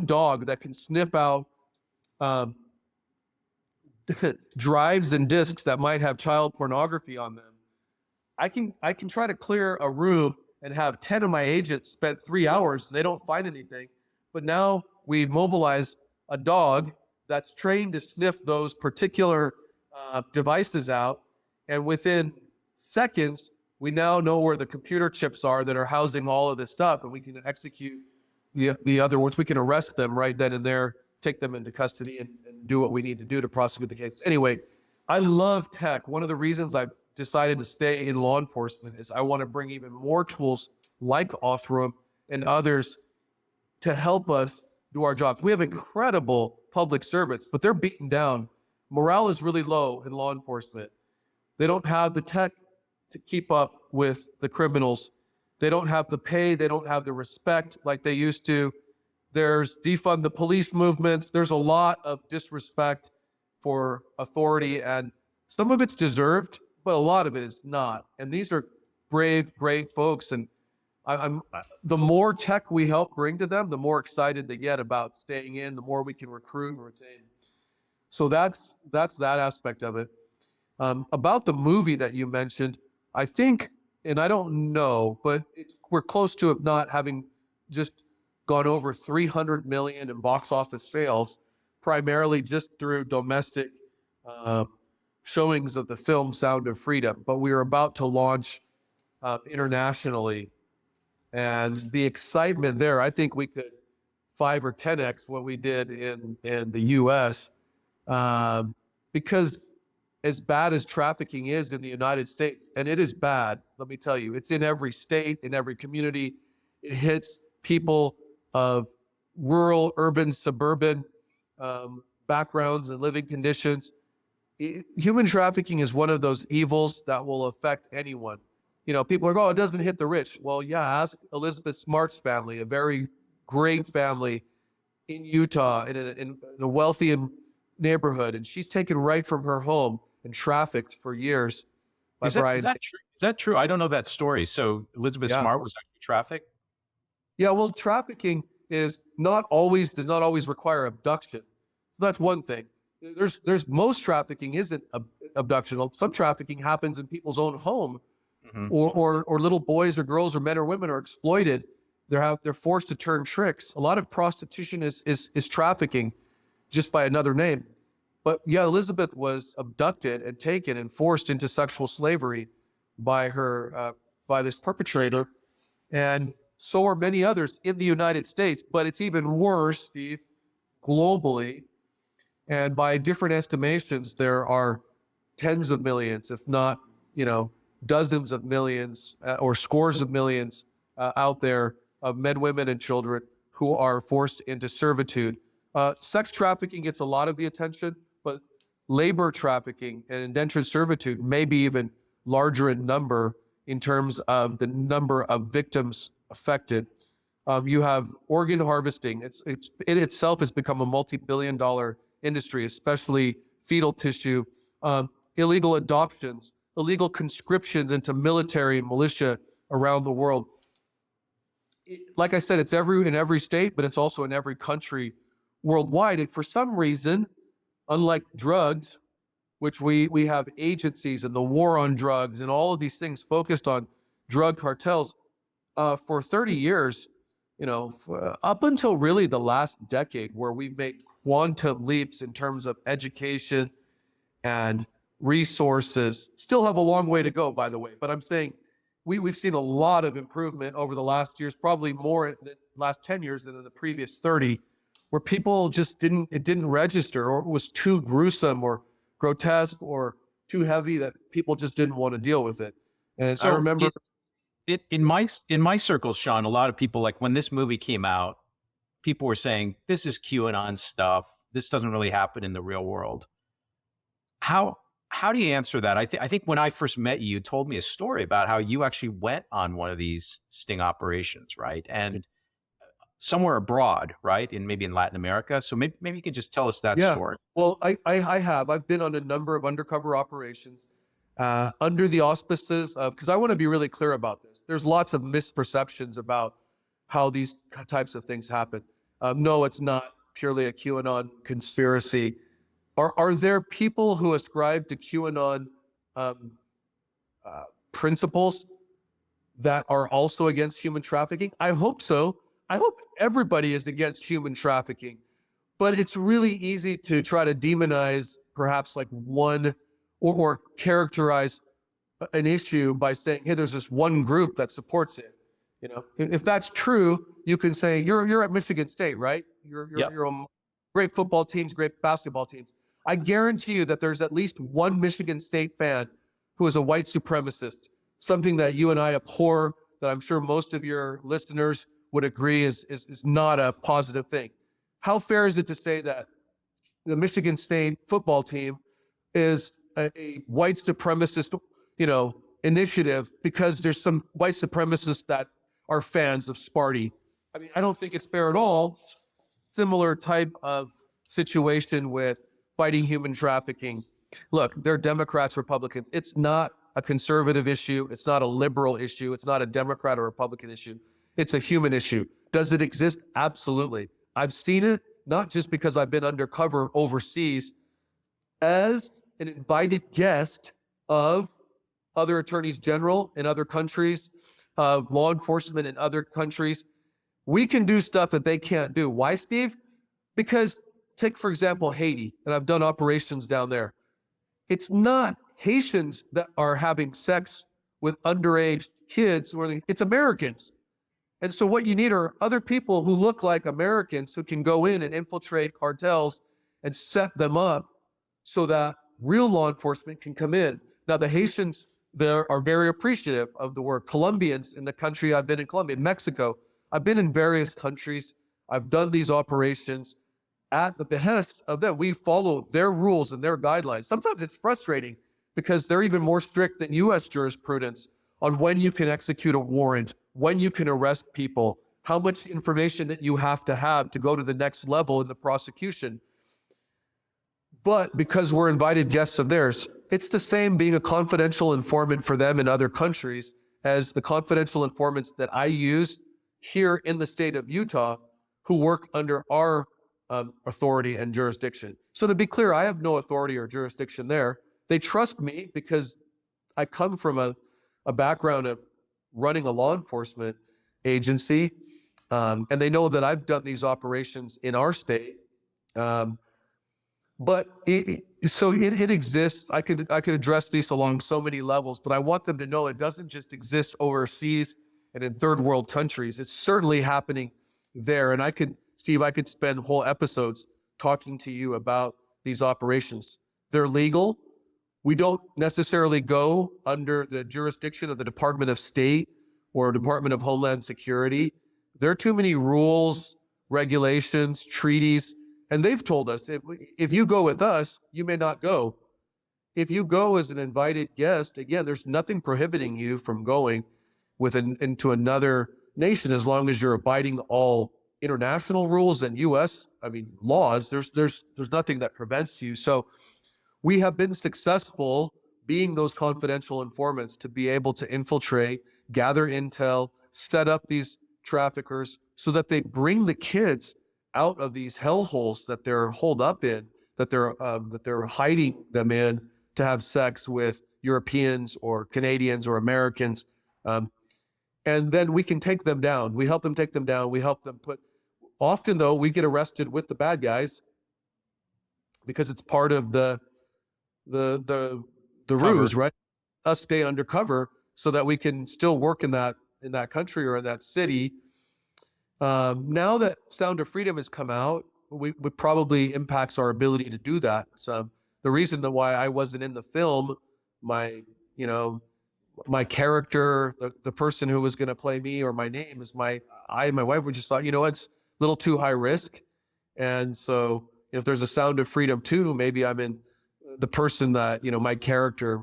dog that can sniff out drives and disks that might have child pornography on them. I can try to clear a room and have 10 of my agents spent 3 hours and they don't find anything. But now we mobilize a dog that's trained to sniff those particular devices out. And within seconds, we now know where the computer chips are that are housing all of this stuff, and we can execute the other ones. We can arrest them right then and there, take them into custody, and do what we need to do to prosecute the case. Anyway, I love tech. One of the reasons I've decided to stay in law enforcement is I want to bring even more tools like Othram and others to help us do our jobs. We have incredible public servants, but they're beaten down. Morale is really low in law enforcement. They don't have the tech to keep up with the criminals. They don't have the pay. They don't have the respect like they used to. There's defund the police movements. There's a lot of disrespect for authority, and Some of it's deserved, but a lot of it is not. And these are brave, great folks. And I'm the more tech we help bring to them, the more excited they get about staying in, the more we can recruit and retain. So that's that aspect of it. About the movie that you mentioned, I think, and I don't know, but we're close to it not having just gone over 300 million in box office sales, primarily just through domestic showings of the film Sound of Freedom. But we are about to launch internationally, and the excitement there, I think we could 5 or 10x what we did in the U.S. Because as bad as trafficking is in the United States, and it is bad, let me tell you, it's in every state, in every community. It hits people of rural, urban, suburban backgrounds and living conditions. Human trafficking is one of those evils that will affect anyone. You know, people are like, oh, it doesn't hit the rich. Well, yeah, ask Elizabeth Smart's family, a very great family in Utah, in a wealthy neighborhood, and she's taken right from her home and trafficked for years. Is that true? Is that true? I don't know that story. So Elizabeth Smart was actually trafficked? Yeah, well, trafficking does not always require abduction. So that's one thing. There's most trafficking isn't abduction. Some trafficking happens in people's own home, or little boys or girls or men or women are exploited. They're forced to turn tricks. A lot of prostitution is trafficking, just by another name. But yeah, Elizabeth was abducted and taken and forced into sexual slavery by this perpetrator, and so are many others in the United States. But it's even worse, Steve, globally. And by different estimations, there are tens of millions, if not, dozens of millions or scores of millions out there of men, women, and children who are forced into servitude. Sex trafficking gets a lot of the attention, but labor trafficking and indentured servitude may be even larger in number in terms of the number of victims affected. You have organ harvesting. It itself has become a multi-billion-dollar industry, especially fetal tissue, illegal adoptions, illegal conscriptions into military and militia around the world. Like I said, it's in every state, but it's also in every country worldwide. And for some reason, unlike drugs, which we have agencies and the war on drugs and all of these things focused on drug cartels, for 30 years, up until really the last decade, where we've made quantum leaps in terms of education and resources. Still have a long way to go, by the way, but I'm saying we've seen a lot of improvement over the last years, probably more in the last 10 years than in the previous 30, where people just didn't register, or it was too gruesome or grotesque or too heavy that people just didn't want to deal with it. And so I remember in my circles, Sean, a lot of people, like when this movie came out, people were saying, this is QAnon stuff. This doesn't really happen in the real world. How do you answer that? I think when I first met you, you told me a story about how you actually went on one of these sting operations, right? And somewhere abroad, right? Maybe in Latin America. So maybe you could just tell us that story. Well, I've been on a number of undercover operations under the auspices of, because I want to be really clear about this. There's lots of misperceptions about how these types of things happen. No, it's not purely a QAnon conspiracy. Are there people who ascribe to QAnon principles that are also against human trafficking? I hope so. I hope everybody is against human trafficking, but it's really easy to try to demonize perhaps like one or characterize an issue by saying, hey, there's this one group that supports it. If that's true, you can say you're at Michigan State, right? You're on great football teams, great basketball teams. I guarantee you that there's at least one Michigan State fan who is a white supremacist, something that you and I abhor, that I'm sure most of your listeners would agree is not a positive thing. How fair is it to say that the Michigan State football team is a white supremacist, initiative because there's some white supremacists that are fans of Sparty? I mean, I don't think it's fair at all. Similar type of situation with fighting human trafficking. Look, they're Democrats, Republicans. It's not a conservative issue. It's not a liberal issue. It's not a Democrat or Republican issue. It's a human issue. Does it exist? Absolutely. I've seen it, not just because I've been undercover overseas, as an invited guest of other attorneys general in other countries, of law enforcement in other countries. We can do stuff that they can't do. Why, Steve? Because take, for example, Haiti, and I've done operations down there. It's not Haitians that are having sex with underage kids, it's Americans. And so what you need are other people who look like Americans who can go in and infiltrate cartels and set them up so that real law enforcement can come in. Now, the Haitians there are very appreciative of the word. Colombians in the country I've been in, Colombia, Mexico. I've been in various countries. I've done these operations at the behest of them. We follow their rules and their guidelines. Sometimes it's frustrating because they're even more strict than U.S. jurisprudence on when you can execute a warrant, when you can arrest people, how much information that you have to go to the next level in the prosecution. But because we're invited guests of theirs, it's the same being a confidential informant for them in other countries as the confidential informants that I use here in the state of Utah who work under our authority and jurisdiction. So to be clear, I have no authority or jurisdiction there. They trust me because I come from a background of running a law enforcement agency, and they know that I've done these operations in our state. But it exists. I could address these along so many levels, but I want them to know it doesn't just exist overseas and in third world countries. It's certainly happening there. And Steve, I could spend whole episodes talking to you about these operations. They're legal. We don't necessarily go under the jurisdiction of the Department of State or Department of Homeland Security. There are too many rules, regulations, treaties. And they've told us, if you go with us, you may not go. If you go as an invited guest, again, there's nothing prohibiting you from going into another nation as long as you're abiding all international rules and U.S. laws. There's nothing that prevents you. So we have been successful being those confidential informants to be able to infiltrate, gather intel, set up these traffickers so that they bring the kids out of these hellholes that they're holed up in, that they're hiding them in to have sex with Europeans or Canadians or Americans. And then we can take them down. We help them take them down. We help them often though, we get arrested with the bad guys because it's part of the ruse, right? Us stay undercover so that we can still work in that country or in that city. Now that Sound of Freedom has come out, we probably impacts our ability to do that. So the reason why I wasn't in the film, my character, the person who was going to play me or my name is my wife, we just thought, it's a little too high risk. And so if there's a Sound of Freedom 2, maybe I'm in the person that, my character,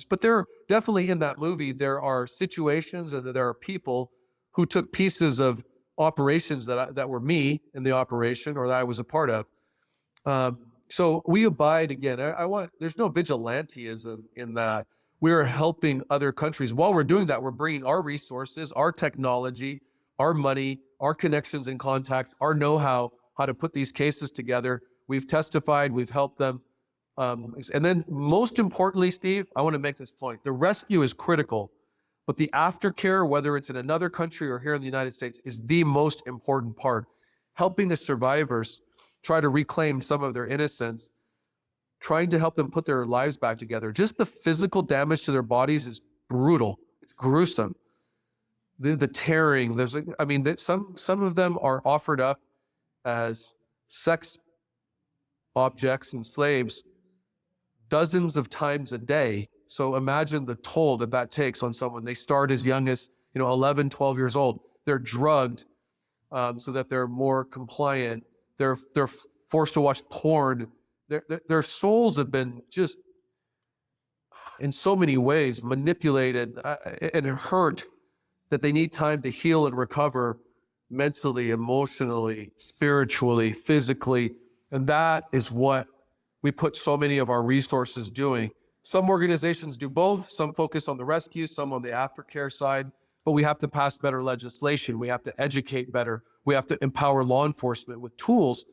but there definitely in that movie, there are situations and there are people who took pieces of operations that were me in the operation or that I was a part of. So we abide again. There's no vigilanteism in that. We're helping other countries. While we're doing that, we're bringing our resources, our technology, our money, our connections and contacts, our know-how, how to put these cases together. We've testified, we've helped them. And then most importantly, Steve, I want to make this point. The rescue is critical, but the aftercare, whether it's in another country or here in the United States, is the most important part. Helping the survivors try to reclaim some of their innocence, trying to help them put their lives back together. Just the physical damage to their bodies is brutal. It's gruesome. The tearing, some of them are offered up as sex objects and slaves dozens of times a day. So imagine the toll that takes on someone. They start as young as 11, 12 years old. They're drugged so that they're more compliant. They're forced to watch porn. Their souls have been just in so many ways manipulated and hurt that they need time to heal and recover mentally, emotionally, spiritually, physically. And that is what we put so many of our resources doing. Some organizations do both. Some focus on the rescue, some on the aftercare side. But we have to pass better legislation. We have to educate better. We have to empower law enforcement with tools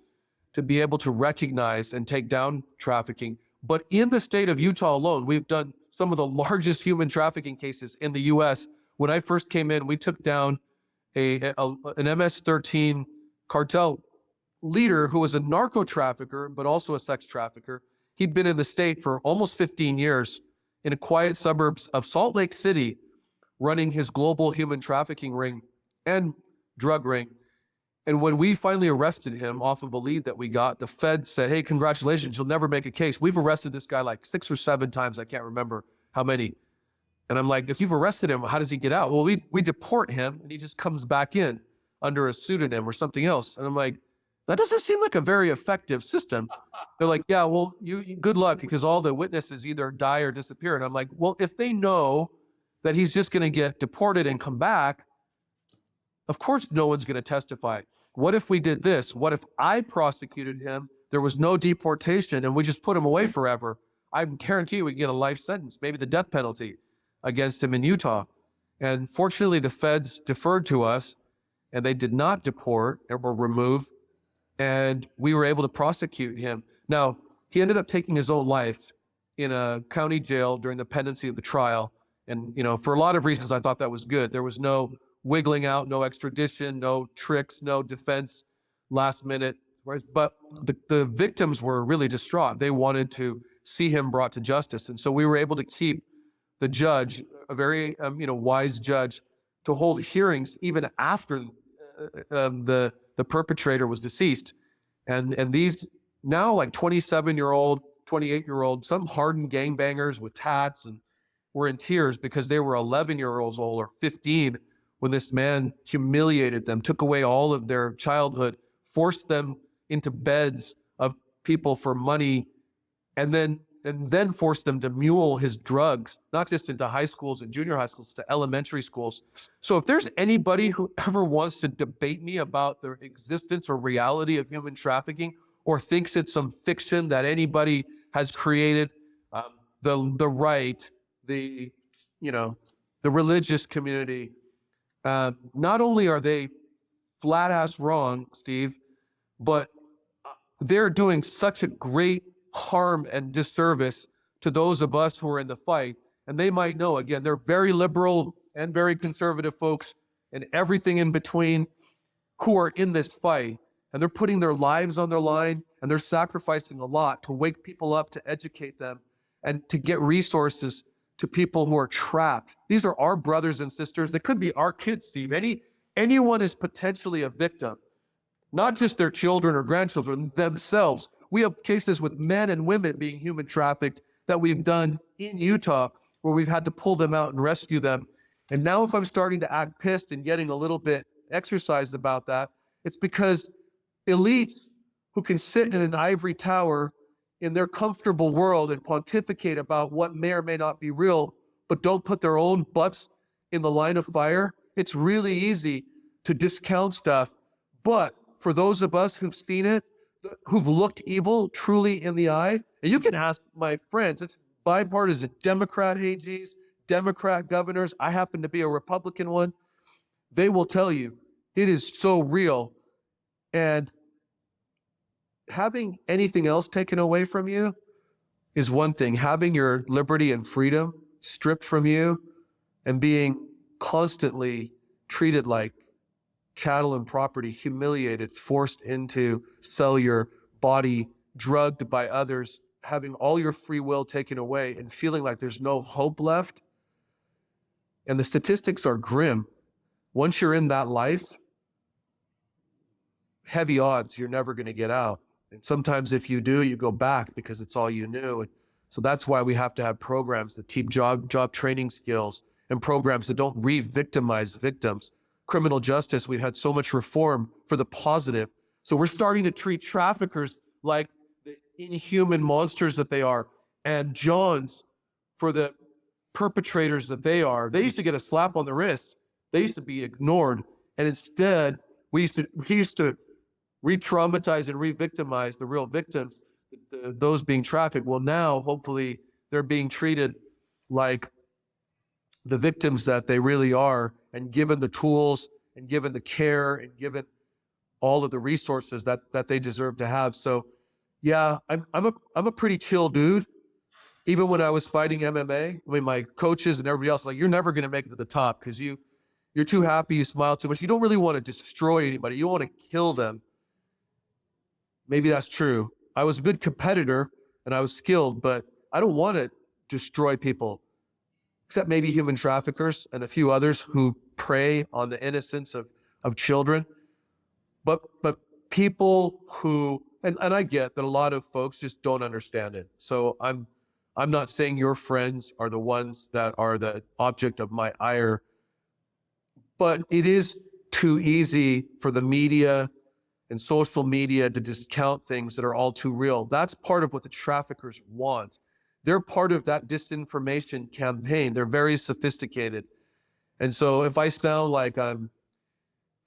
to be able to recognize and take down trafficking. But in the state of Utah alone, we've done some of the largest human trafficking cases in the US. When I first came in, we took down an MS-13 cartel leader who was a narco trafficker, but also a sex trafficker. He'd been in the state for almost 15 years in a quiet suburbs of Salt Lake City, running his global human trafficking ring and drug ring. And when we finally arrested him off of a lead that we got, the feds said, hey, congratulations, you'll never make a case. We've arrested this guy like 6 or 7 times. I can't remember how many. And I'm like, if you've arrested him, how does he get out? Well, we deport him and he just comes back in under a pseudonym or something else. And I'm like, that doesn't seem like a very effective system. They're like, yeah, well, you good luck, because all the witnesses either die or disappear. And I'm like, well, if they know that he's just going to get deported and come back, of course no one's going to testify. What if we did this? What if I prosecuted him, there was no deportation, and we just put him away forever? I guarantee we can get a life sentence, maybe the death penalty against him in Utah. And fortunately, the feds deferred to us, and they did not deport and were removed, and we were able to prosecute him. Now, he ended up taking his own life in a county jail during the pendency of the trial. And, for a lot of reasons, I thought that was good. There was no wiggling out, no extradition, no tricks, no defense last minute. But the victims were really distraught. They wanted to see him brought to justice. And so we were able to keep the judge, a very, wise judge, to hold hearings even after the perpetrator was deceased. And these now like 27-year-old, 28-year-old, some hardened gangbangers with tats, and were in tears because they were 11-year-olds old or 15 when this man humiliated them, took away all of their childhood, forced them into beds of people for money, and then forced them to mule his drugs, not just into high schools and junior high schools, to elementary schools. So if there's anybody who ever wants to debate me about the existence or reality of human trafficking, or thinks it's some fiction that anybody has created, the right, the religious community, not only are they flat ass wrong, Steve, but they're doing such a great harm and disservice to those of us who are in the fight. And they might know, again, they're very liberal and very conservative folks and everything in between who are in this fight. And they're putting their lives on the line, and they're sacrificing a lot to wake people up, to educate them, and to get resources to people who are trapped. These are our brothers and sisters. They could be our kids, Steve. Anyone is potentially a victim, not just their children or grandchildren, themselves. We have cases with men and women being human trafficked that we've done in Utah, where we've had to pull them out and rescue them. And now if I'm starting to act pissed and getting a little bit exercised about that, it's because elites who can sit in an ivory tower in their comfortable world and pontificate about what may or may not be real, but don't put their own butts in the line of fire, it's really easy to discount stuff. But for those of us who've seen it, who've looked evil truly in the eye, and you can ask my friends, it's bipartisan, Democrat AGs, Democrat governors, I happen to be a Republican one, they will tell you it is so real. And having anything else taken away from you is one thing. Having your liberty and freedom stripped from you and being constantly treated like chattel and property, humiliated, forced into sell your body, drugged by others, having all your free will taken away and feeling like there's no hope left. And the statistics are grim. Once you're in that life, heavy odds you're never going to get out. And sometimes if you do, you go back because it's all you knew. And so that's why we have to have programs that teach job training skills, and programs that don't re-victimize victims. Criminal justice, we've had so much reform for the positive. So we're starting to treat traffickers like the inhuman monsters that they are, and Johns for the perpetrators that they are. They used to get a slap on the wrist. They used to be ignored. And instead, we used to re-traumatize and re-victimize the real victims. those being trafficked. Well, now hopefully they're being treated like the victims that they really are, and given the tools and given the care and given all of the resources that they deserve to have. So yeah, I'm a pretty chill dude. Even when I was fighting MMA, I mean, my coaches and everybody else, like, you're never going to make it to the top because you're too happy, you smile too much. You don't really want to destroy anybody. You don't want to kill them. Maybe that's true. I was a good competitor and I was skilled, but I don't want to destroy people, except maybe human traffickers and a few others who prey on the innocence of children. But people who, and I get that a lot of folks just don't understand it. So I'm not saying your friends are the ones that are the object of my ire, but it is too easy for the media and social media to discount things that are all too real. That's part of what the traffickers want. They're part of that disinformation campaign. They're very sophisticated. And so if I sound like I'm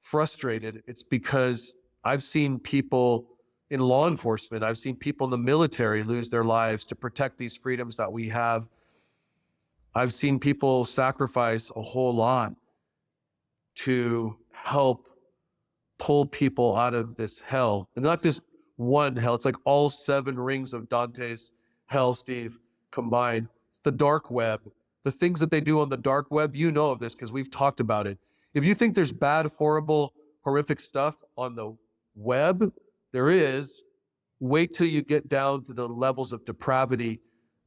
frustrated, it's because I've seen people in law enforcement, I've seen people in the military lose their lives to protect these freedoms that we have. I've seen people sacrifice a whole lot to help pull people out of this hell. And not just one hell, it's like all 7 rings of Dante's hell, Steve, combined. The dark web, the things that they do on the dark web, you know of this because we've talked about it. If you think there's bad, horrible, horrific stuff on the web, there is. Wait till you get down to the levels of depravity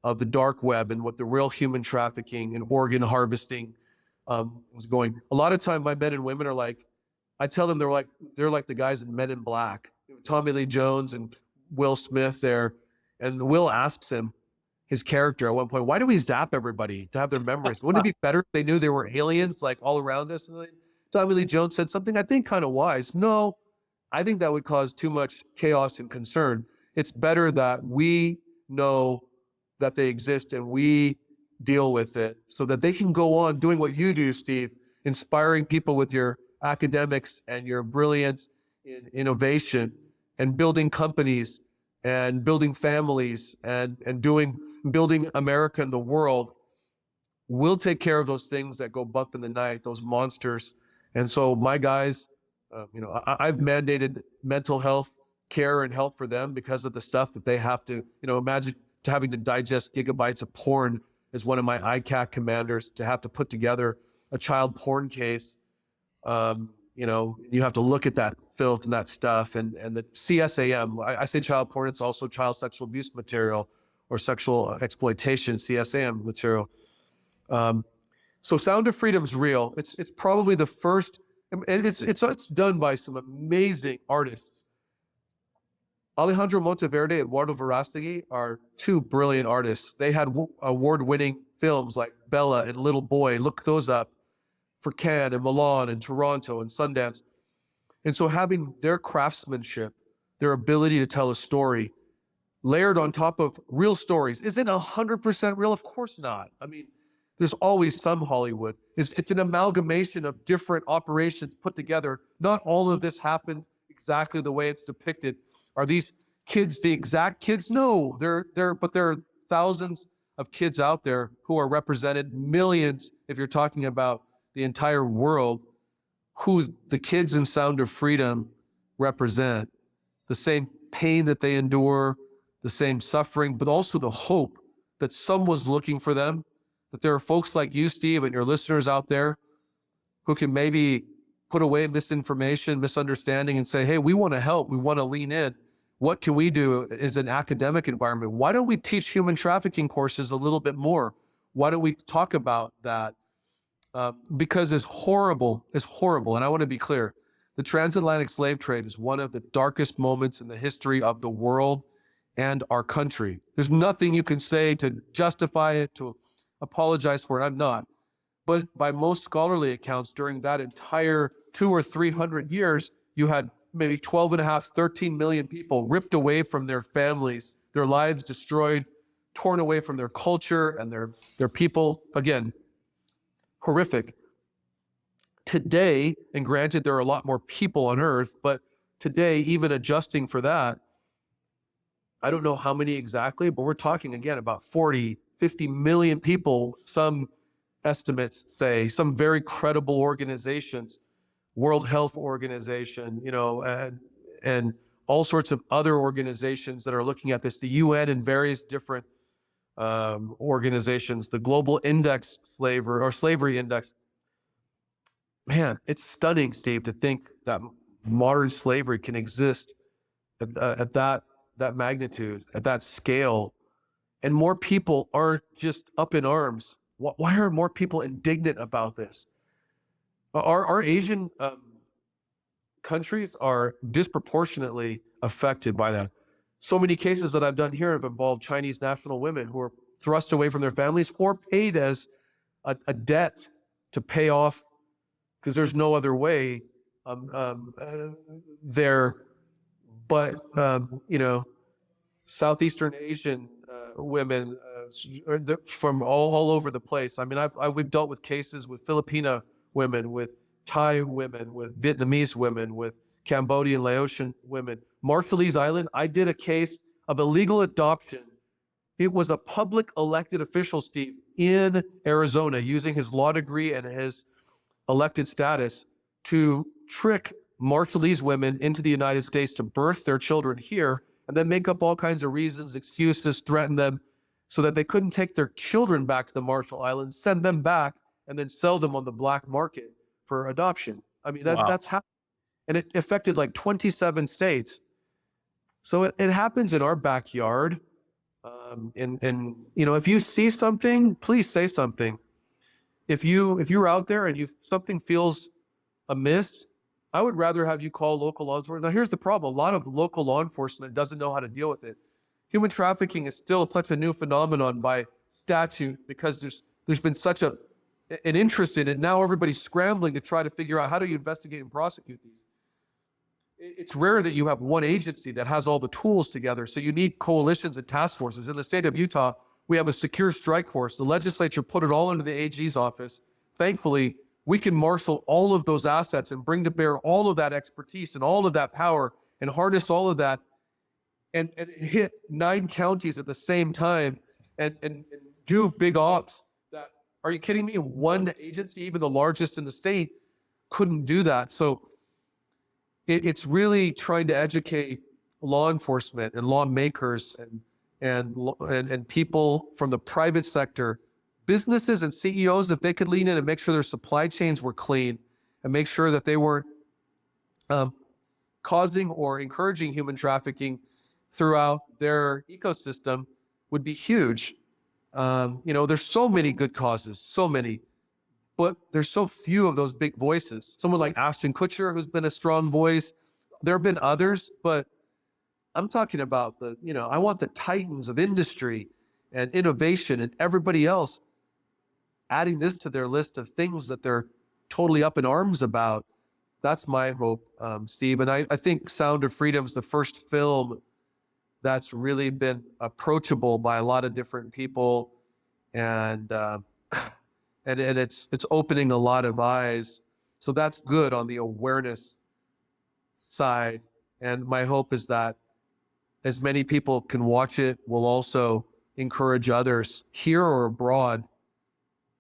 of the dark web and what the real human trafficking and organ harvesting was going. A lot of time my men and women are like, I tell them they're like the guys in Men in Black, Tommy Lee Jones and Will Smith there. And Will asks him, his character at one point, why do we zap everybody to have their memories? Wouldn't it be better if they knew there were aliens like all around us? And Tommy Lee Jones said something I think kind of wise. No, I think that would cause too much chaos and concern. It's better that we know that they exist and we deal with it so that they can go on doing what you do, Steve, inspiring people with your academics and your brilliance in innovation and building companies and building families and building America and the world. We'll take care of those things that go bump in the night, those monsters. And so my guys, I've mandated mental health care and help for them because of the stuff that they have to, imagine having to digest gigabytes of porn as one of my ICAC commanders, to have to put together a child porn case. You have to look at that filth and that stuff, and the CSAM, I say child porn, it's also child sexual abuse material or sexual exploitation, CSAM material. So Sound of Freedom's real. It's probably the first, and it's done by some amazing artists. Alejandro Monteverde and Eduardo Verástegui are 2 brilliant artists. They had award-winning films like Bella and Little Boy. Look those up, for Cannes and Milan and Toronto and Sundance. And so having their craftsmanship, their ability to tell a story, layered on top of real stories. Is it 100% real? Of course not. I mean, there's always some Hollywood. It's an amalgamation of different operations put together. Not all of this happened exactly the way it's depicted. Are these kids the exact kids? No, but there are thousands of kids out there who are represented, millions if you're talking about the entire world, who the kids in Sound of Freedom represent. The same pain that they endure, the same suffering, but also the hope that someone's looking for them, that there are folks like you, Steve, and your listeners out there who can maybe put away misinformation, misunderstanding, and say, hey, we want to help, we want to lean in. What can we do as an academic environment? Why don't we teach human trafficking courses a little bit more? Why don't we talk about that? Because it's horrible. And I want to be clear. The transatlantic slave trade is one of the darkest moments in the history of the world and our country. There's nothing you can say to justify it, to apologize for it. I'm not. But by most scholarly accounts, during that entire 200 or 300 years, you had maybe 12 and a half, 13 million people ripped away from their families, their lives destroyed, torn away from their culture and their people. Again, horrific. Today, and granted there are a lot more people on earth, but today, even adjusting for that, I don't know how many exactly, but we're talking again about 40, 50 million people. Some estimates say, some very credible organizations, World Health Organization, and all sorts of other organizations that are looking at this, the UN and various different organizations, the Global Index Slavery Index. Man, it's stunning, Steve, to think that modern slavery can exist at that magnitude, at that scale, and more people aren't just up in arms. Why are more people indignant about this? Our Asian countries are disproportionately affected by that. So many cases that I've done here have involved Chinese national women who are thrust away from their families or paid as a debt to pay off because there's no other way there. But, Southeastern Asian women from all over the place. I mean, we've dealt with cases with Filipino women, with Thai women, with Vietnamese women, with Cambodian, Laotian women. Marshallese Island, I did a case of illegal adoption. It was a public elected official, Steve, in Arizona, using his law degree and his elected status to trick Marshallese women into the United States to birth their children here, and then make up all kinds of reasons, excuses, threaten them so that they couldn't take their children back to the Marshall Islands, send them back, and then sell them on the black market for adoption. I mean, Wow. that's happened. And it affected like 27 states. So it happens in our backyard. If you see something, please say something. If you're out there and something feels amiss, I would rather have you call local law enforcement. Now, here's the problem. A lot of local law enforcement doesn't know how to deal with it. Human trafficking is still such a new phenomenon by statute because there's been such an interest in it. Now everybody's scrambling to try to figure out how do you investigate and prosecute these. It's rare that you have one agency that has all the tools together. So you need coalitions and task forces. In the state of Utah, we have a secure strike force. The legislature put it all into the AG's office. Thankfully, we can marshal all of those assets and bring to bear all of that expertise and all of that power and harness all of that and hit 9 counties at the same time and do big ops. Are you kidding me? One agency, even the largest in the state, couldn't do that. So it's really trying to educate law enforcement and lawmakers and people from the private sector, businesses and CEOs, if they could lean in and make sure their supply chains were clean and make sure that they weren't causing or encouraging human trafficking throughout their ecosystem, would be huge. There's so many good causes, so many, but there's so few of those big voices. Someone like Ashton Kutcher, who's been a strong voice. There have been others, but I'm talking about I want the titans of industry and innovation and everybody else adding this to their list of things that they're totally up in arms about. That's my hope, Steve. And I think Sound of Freedom is the first film that's really been approachable by a lot of different people. And it's opening a lot of eyes. So that's good on the awareness side. And my hope is that as many people can watch it, will also encourage others here or abroad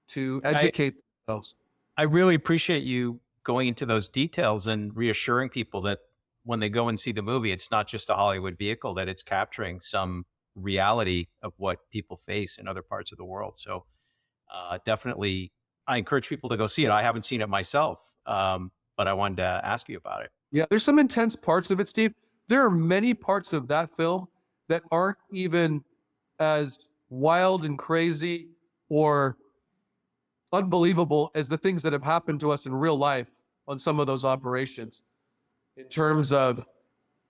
to educate themselves. I really appreciate you going into those details and reassuring people that when they go and see the movie, it's not just a Hollywood vehicle, that it's capturing some reality of what people face in other parts of the world. So definitely, I encourage people to go see it. I haven't seen it myself, but I wanted to ask you about it. Yeah, there's some intense parts of it, Steve. There are many parts of that film that aren't even as wild and crazy or unbelievable as the things that have happened to us in real life on some of those operations in terms of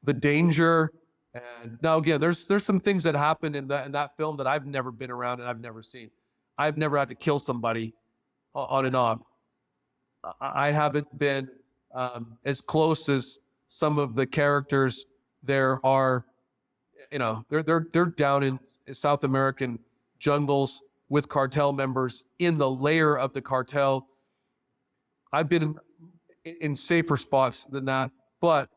the danger. And now again, there's some things that happened in that film that I've never been around and I've never seen. I've never had to kill somebody on and off. I haven't been as close as some of the characters there are. They're down in South American jungles with cartel members in the lair of the cartel. I've been in safer spots than that, but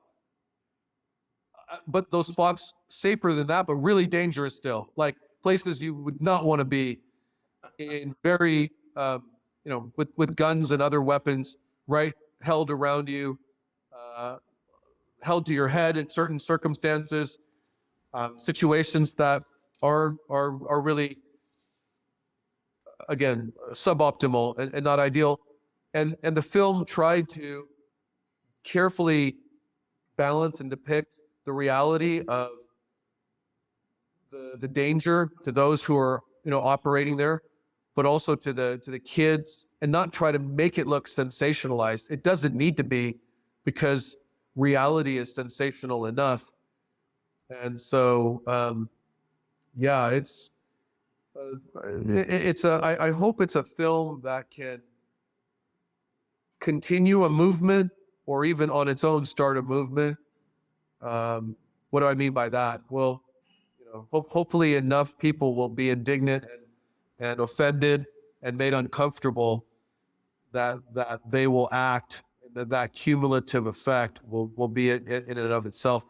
but those spots safer than that, but really dangerous still. Like places you would not want to be in, very, with guns and other weapons, right, held around you, held to your head in certain circumstances, situations that are really, again, suboptimal and not ideal. And the film tried to carefully balance and depict the reality of the danger to those who are, operating there, but also to the kids, and not try to make it look sensationalized. It doesn't need to be, because reality is sensational enough. And so, I hope it's a film that can continue a movement, or even on its own start a movement. What do I mean by that? Well, hopefully enough people will be indignant and offended and made uncomfortable that they will act, and that cumulative effect will be in and of itself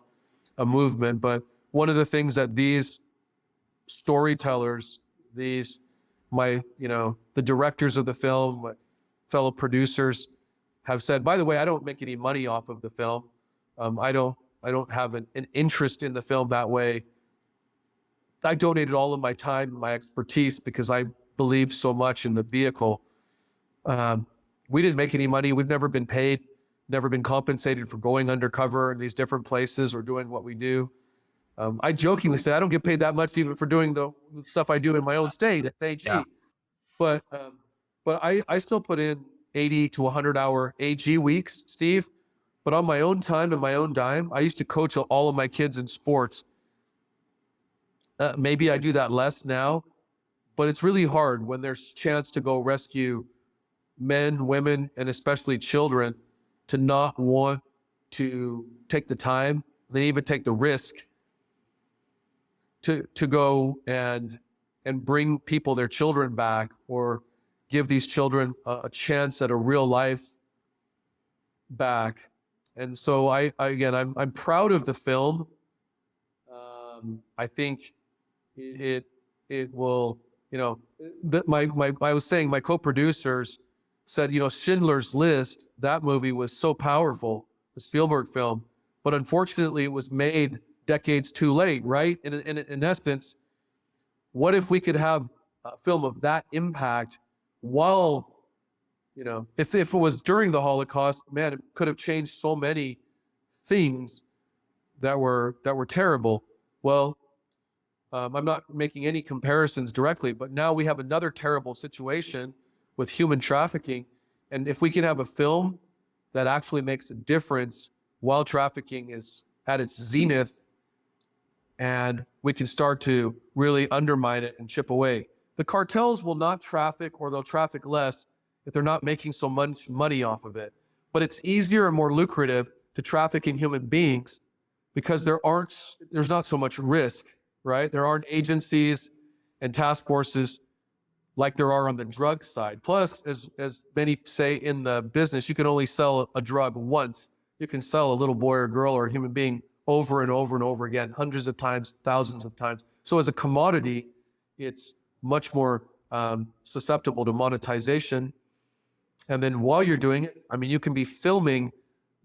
a movement. But one of the things that these storytellers, the directors of the film, my fellow producers, have said, by the way, I don't make any money off of the film. I don't have an interest in the film that way. I donated all of my time and my expertise because I believe so much in the vehicle. We didn't make any money. We've never been paid, never been compensated for going undercover in these different places or doing what we do. I jokingly say I don't get paid that much even for doing the stuff I do in my own state at AG. Yeah. But I still put in 80 to 100 hour AG weeks, Steve. But on my own time and my own dime, I used to coach all of my kids in sports. Maybe I do that less now, but it's really hard when there's a chance to go rescue men, women, and especially children, to not want to take the time, then even take the risk to go and bring people, their children back, or give these children a chance at a real life back. And so I'm proud of the film. I think it will, I was saying my co-producers said, Schindler's List, that movie was so powerful, the Spielberg film, but unfortunately it was made decades too late, right? In essence, what if we could have a film of that impact while, if it was during the Holocaust, man, it could have changed so many things that were terrible. Well, I'm not making any comparisons directly, but now we have another terrible situation with human trafficking. And if we can have a film that actually makes a difference while trafficking is at its zenith, and we can start to really undermine it and chip away. The cartels will not traffic, or they'll traffic less if they're not making so much money off of it. But it's easier and more lucrative to traffic in human beings because there's not so much risk, right? There aren't agencies and task forces like there are on the drug side. Plus, as many say in the business, you can only sell a drug once. You can sell a little boy or girl or a human being over and over and over again, hundreds of times, thousands of times. So as a commodity, it's much more susceptible to monetization. And then while you're doing it, you can be filming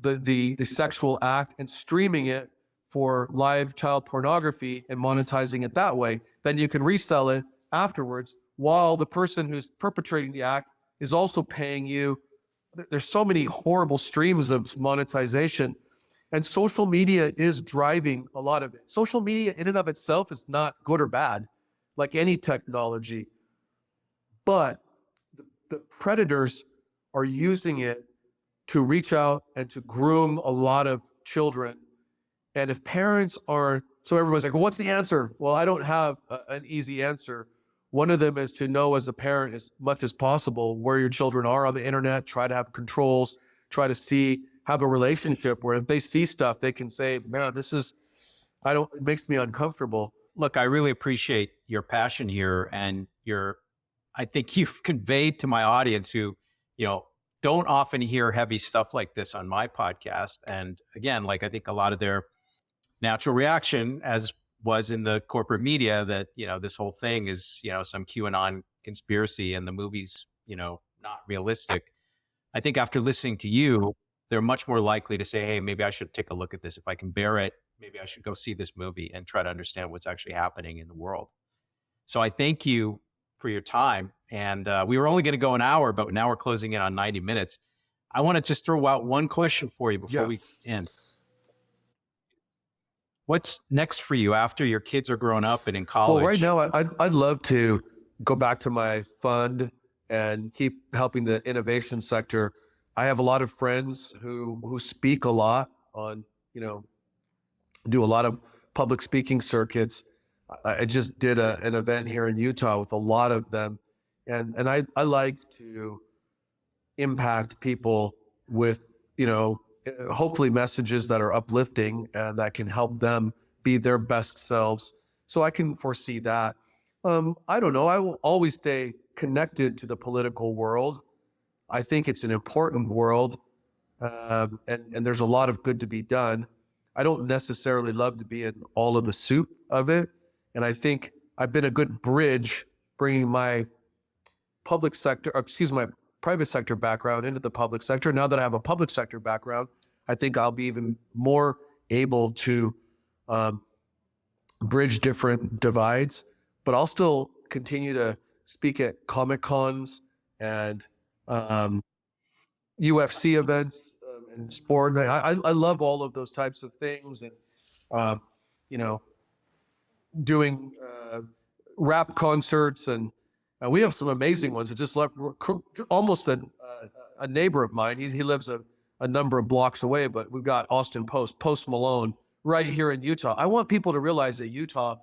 the sexual act and streaming it for live child pornography and monetizing it that way. Then you can resell it afterwards while the person who's perpetrating the act is also paying you. There's so many horrible streams of monetization, and social media is driving a lot of it. Social media in and of itself is not good or bad, like any technology, but the predators are using it to reach out and to groom a lot of children. And if parents aren't, so everyone's like, well, what's the answer? Well, I don't have an easy answer. One of them is to know as a parent as much as possible where your children are on the internet, try to have controls, try to have a relationship where if they see stuff, they can say, man, it makes me uncomfortable. Look, I really appreciate your passion here, and I think you've conveyed to my audience who, don't often hear heavy stuff like this on my podcast. And again, I think a lot of their natural reaction, as was in the corporate media, that, this whole thing is, some QAnon conspiracy and the movie's, not realistic. I think after listening to you, they're much more likely to say, hey, maybe I should take a look at this. If I can bear it, maybe I should go see this movie and try to understand what's actually happening in the world. So I thank you for your time. And we were only going to go an hour, but now we're closing in on 90 minutes. I want to just throw out one question for you before we end. What's next for you after your kids are grown up and in college? Well, right now, I'd love to go back to my fund and keep helping the innovation sector. I have a lot of friends who speak a lot on, do a lot of public speaking circuits. I just did an event here in Utah with a lot of them. And I like to impact people with, hopefully messages that are uplifting and that can help them be their best selves. So I can foresee that. I don't know. I will always stay connected to the political world. I think it's an important world, and there's a lot of good to be done. I don't necessarily love to be in all of the soup of it. And I think I've been a good bridge bringing my my private sector background into the public sector. Now that I have a public sector background, I think I'll be even more able to bridge different divides, but I'll still continue to speak at Comic Cons and UFC events and sport. I love all of those types of things, and doing rap concerts, and we have some amazing ones. It just left almost a neighbor of mine. He lives a number of blocks away, but we've got Austin Post Malone right here in Utah. I want people to realize that Utah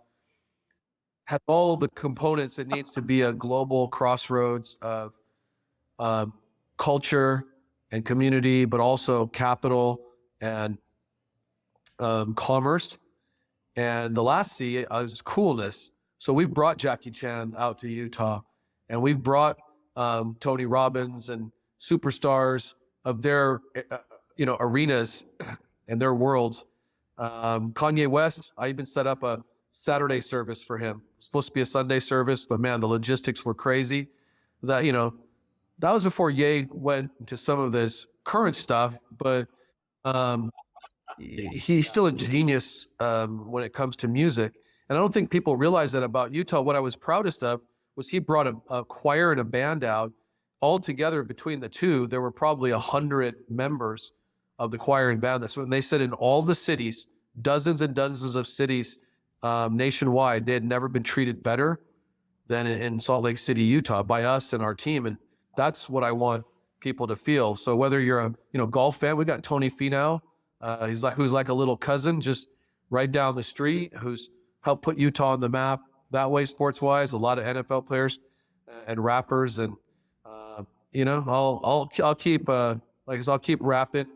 has all the components it needs to be a global crossroads of culture and community, but also capital and commerce. And the last C is coolness. So we've brought Jackie Chan out to Utah, and we've brought Tony Robbins and superstars of their arenas and their worlds. Kanye West, I even set up a Saturday service for him. It's supposed to be a Sunday service, but man, the logistics were crazy. That was before Ye went into some of this current stuff, but he's still a genius when it comes to music. And I don't think people realize that about Utah. What I was proudest of was he brought a choir and a band out. All together between the two, there were probably 100 members of the choir and band. That's when they said in all the cities, dozens and dozens of cities nationwide, they had never been treated better than in Salt Lake City, Utah, by us and our team. And that's what I want people to feel. So whether you're a golf fan, we got Tony Finau, who's like a little cousin just right down the street, who's helped put Utah on the map that way, sports-wise. A lot of NFL players and rappers, and I'll keep I'll keep rapping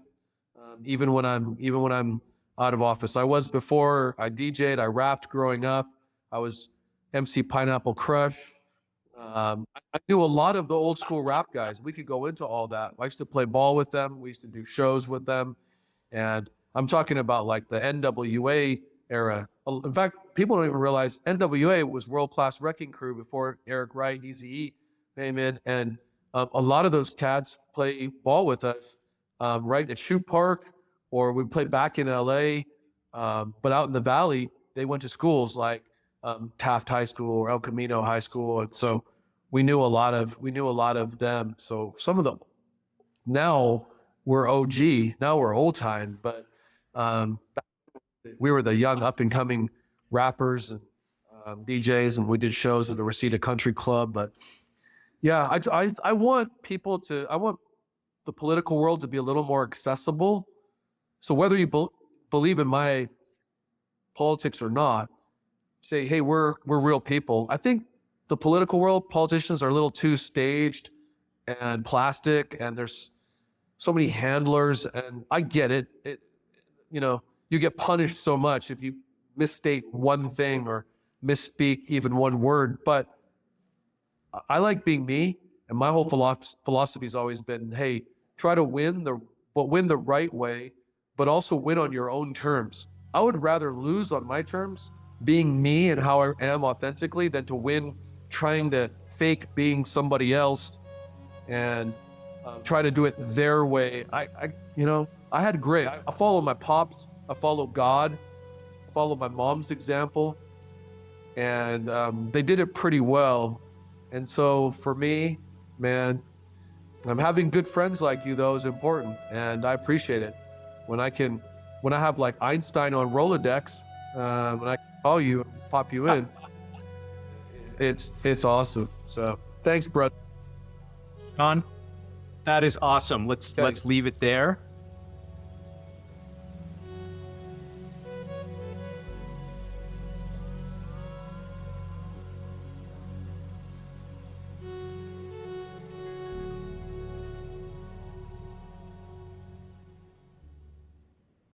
even when I'm out of office. I was before. I DJ'd, I rapped growing up. I was MC Pineapple Crush. I knew a lot of the old school rap guys. We could go into all that. I used to play ball with them. We used to do shows with them. And I'm talking about like the NWA era. In fact, people don't even realize NWA was world-class wrecking crew before Eric Wright, Eazy-E came in. And a lot of those cats play ball with us right at Shoot Park, or we played back in LA. But out in the Valley, they went to schools like Taft High School or El Camino High School. And so we knew a lot of them. So some of them now we're OG, now we're old time, but we were the young up and coming rappers and DJs, and we did shows at the Reseda Country Club. But yeah, I want I want the political world to be a little more accessible. So whether you believe in my politics or not, say, hey, we're real people. I think the political world, politicians are a little too staged and plastic, and there's so many handlers, and I get it. You get punished so much if you misstate one thing or misspeak even one word. But I like being me, and my whole philosophy has always been, hey, try to win the right way, but also win on your own terms. I would rather lose on my terms, being me and how I am authentically, than to win trying to fake being somebody else and try to do it their way. I had great. I follow my pops. I follow God. I follow my mom's example, and they did it pretty well. And so for me, man, having good friends like you though is important, and I appreciate it. When I have like Einstein on Rolodex, when I call you, pop you in, it's awesome. So thanks, brother. John, that is awesome. Let's leave it there.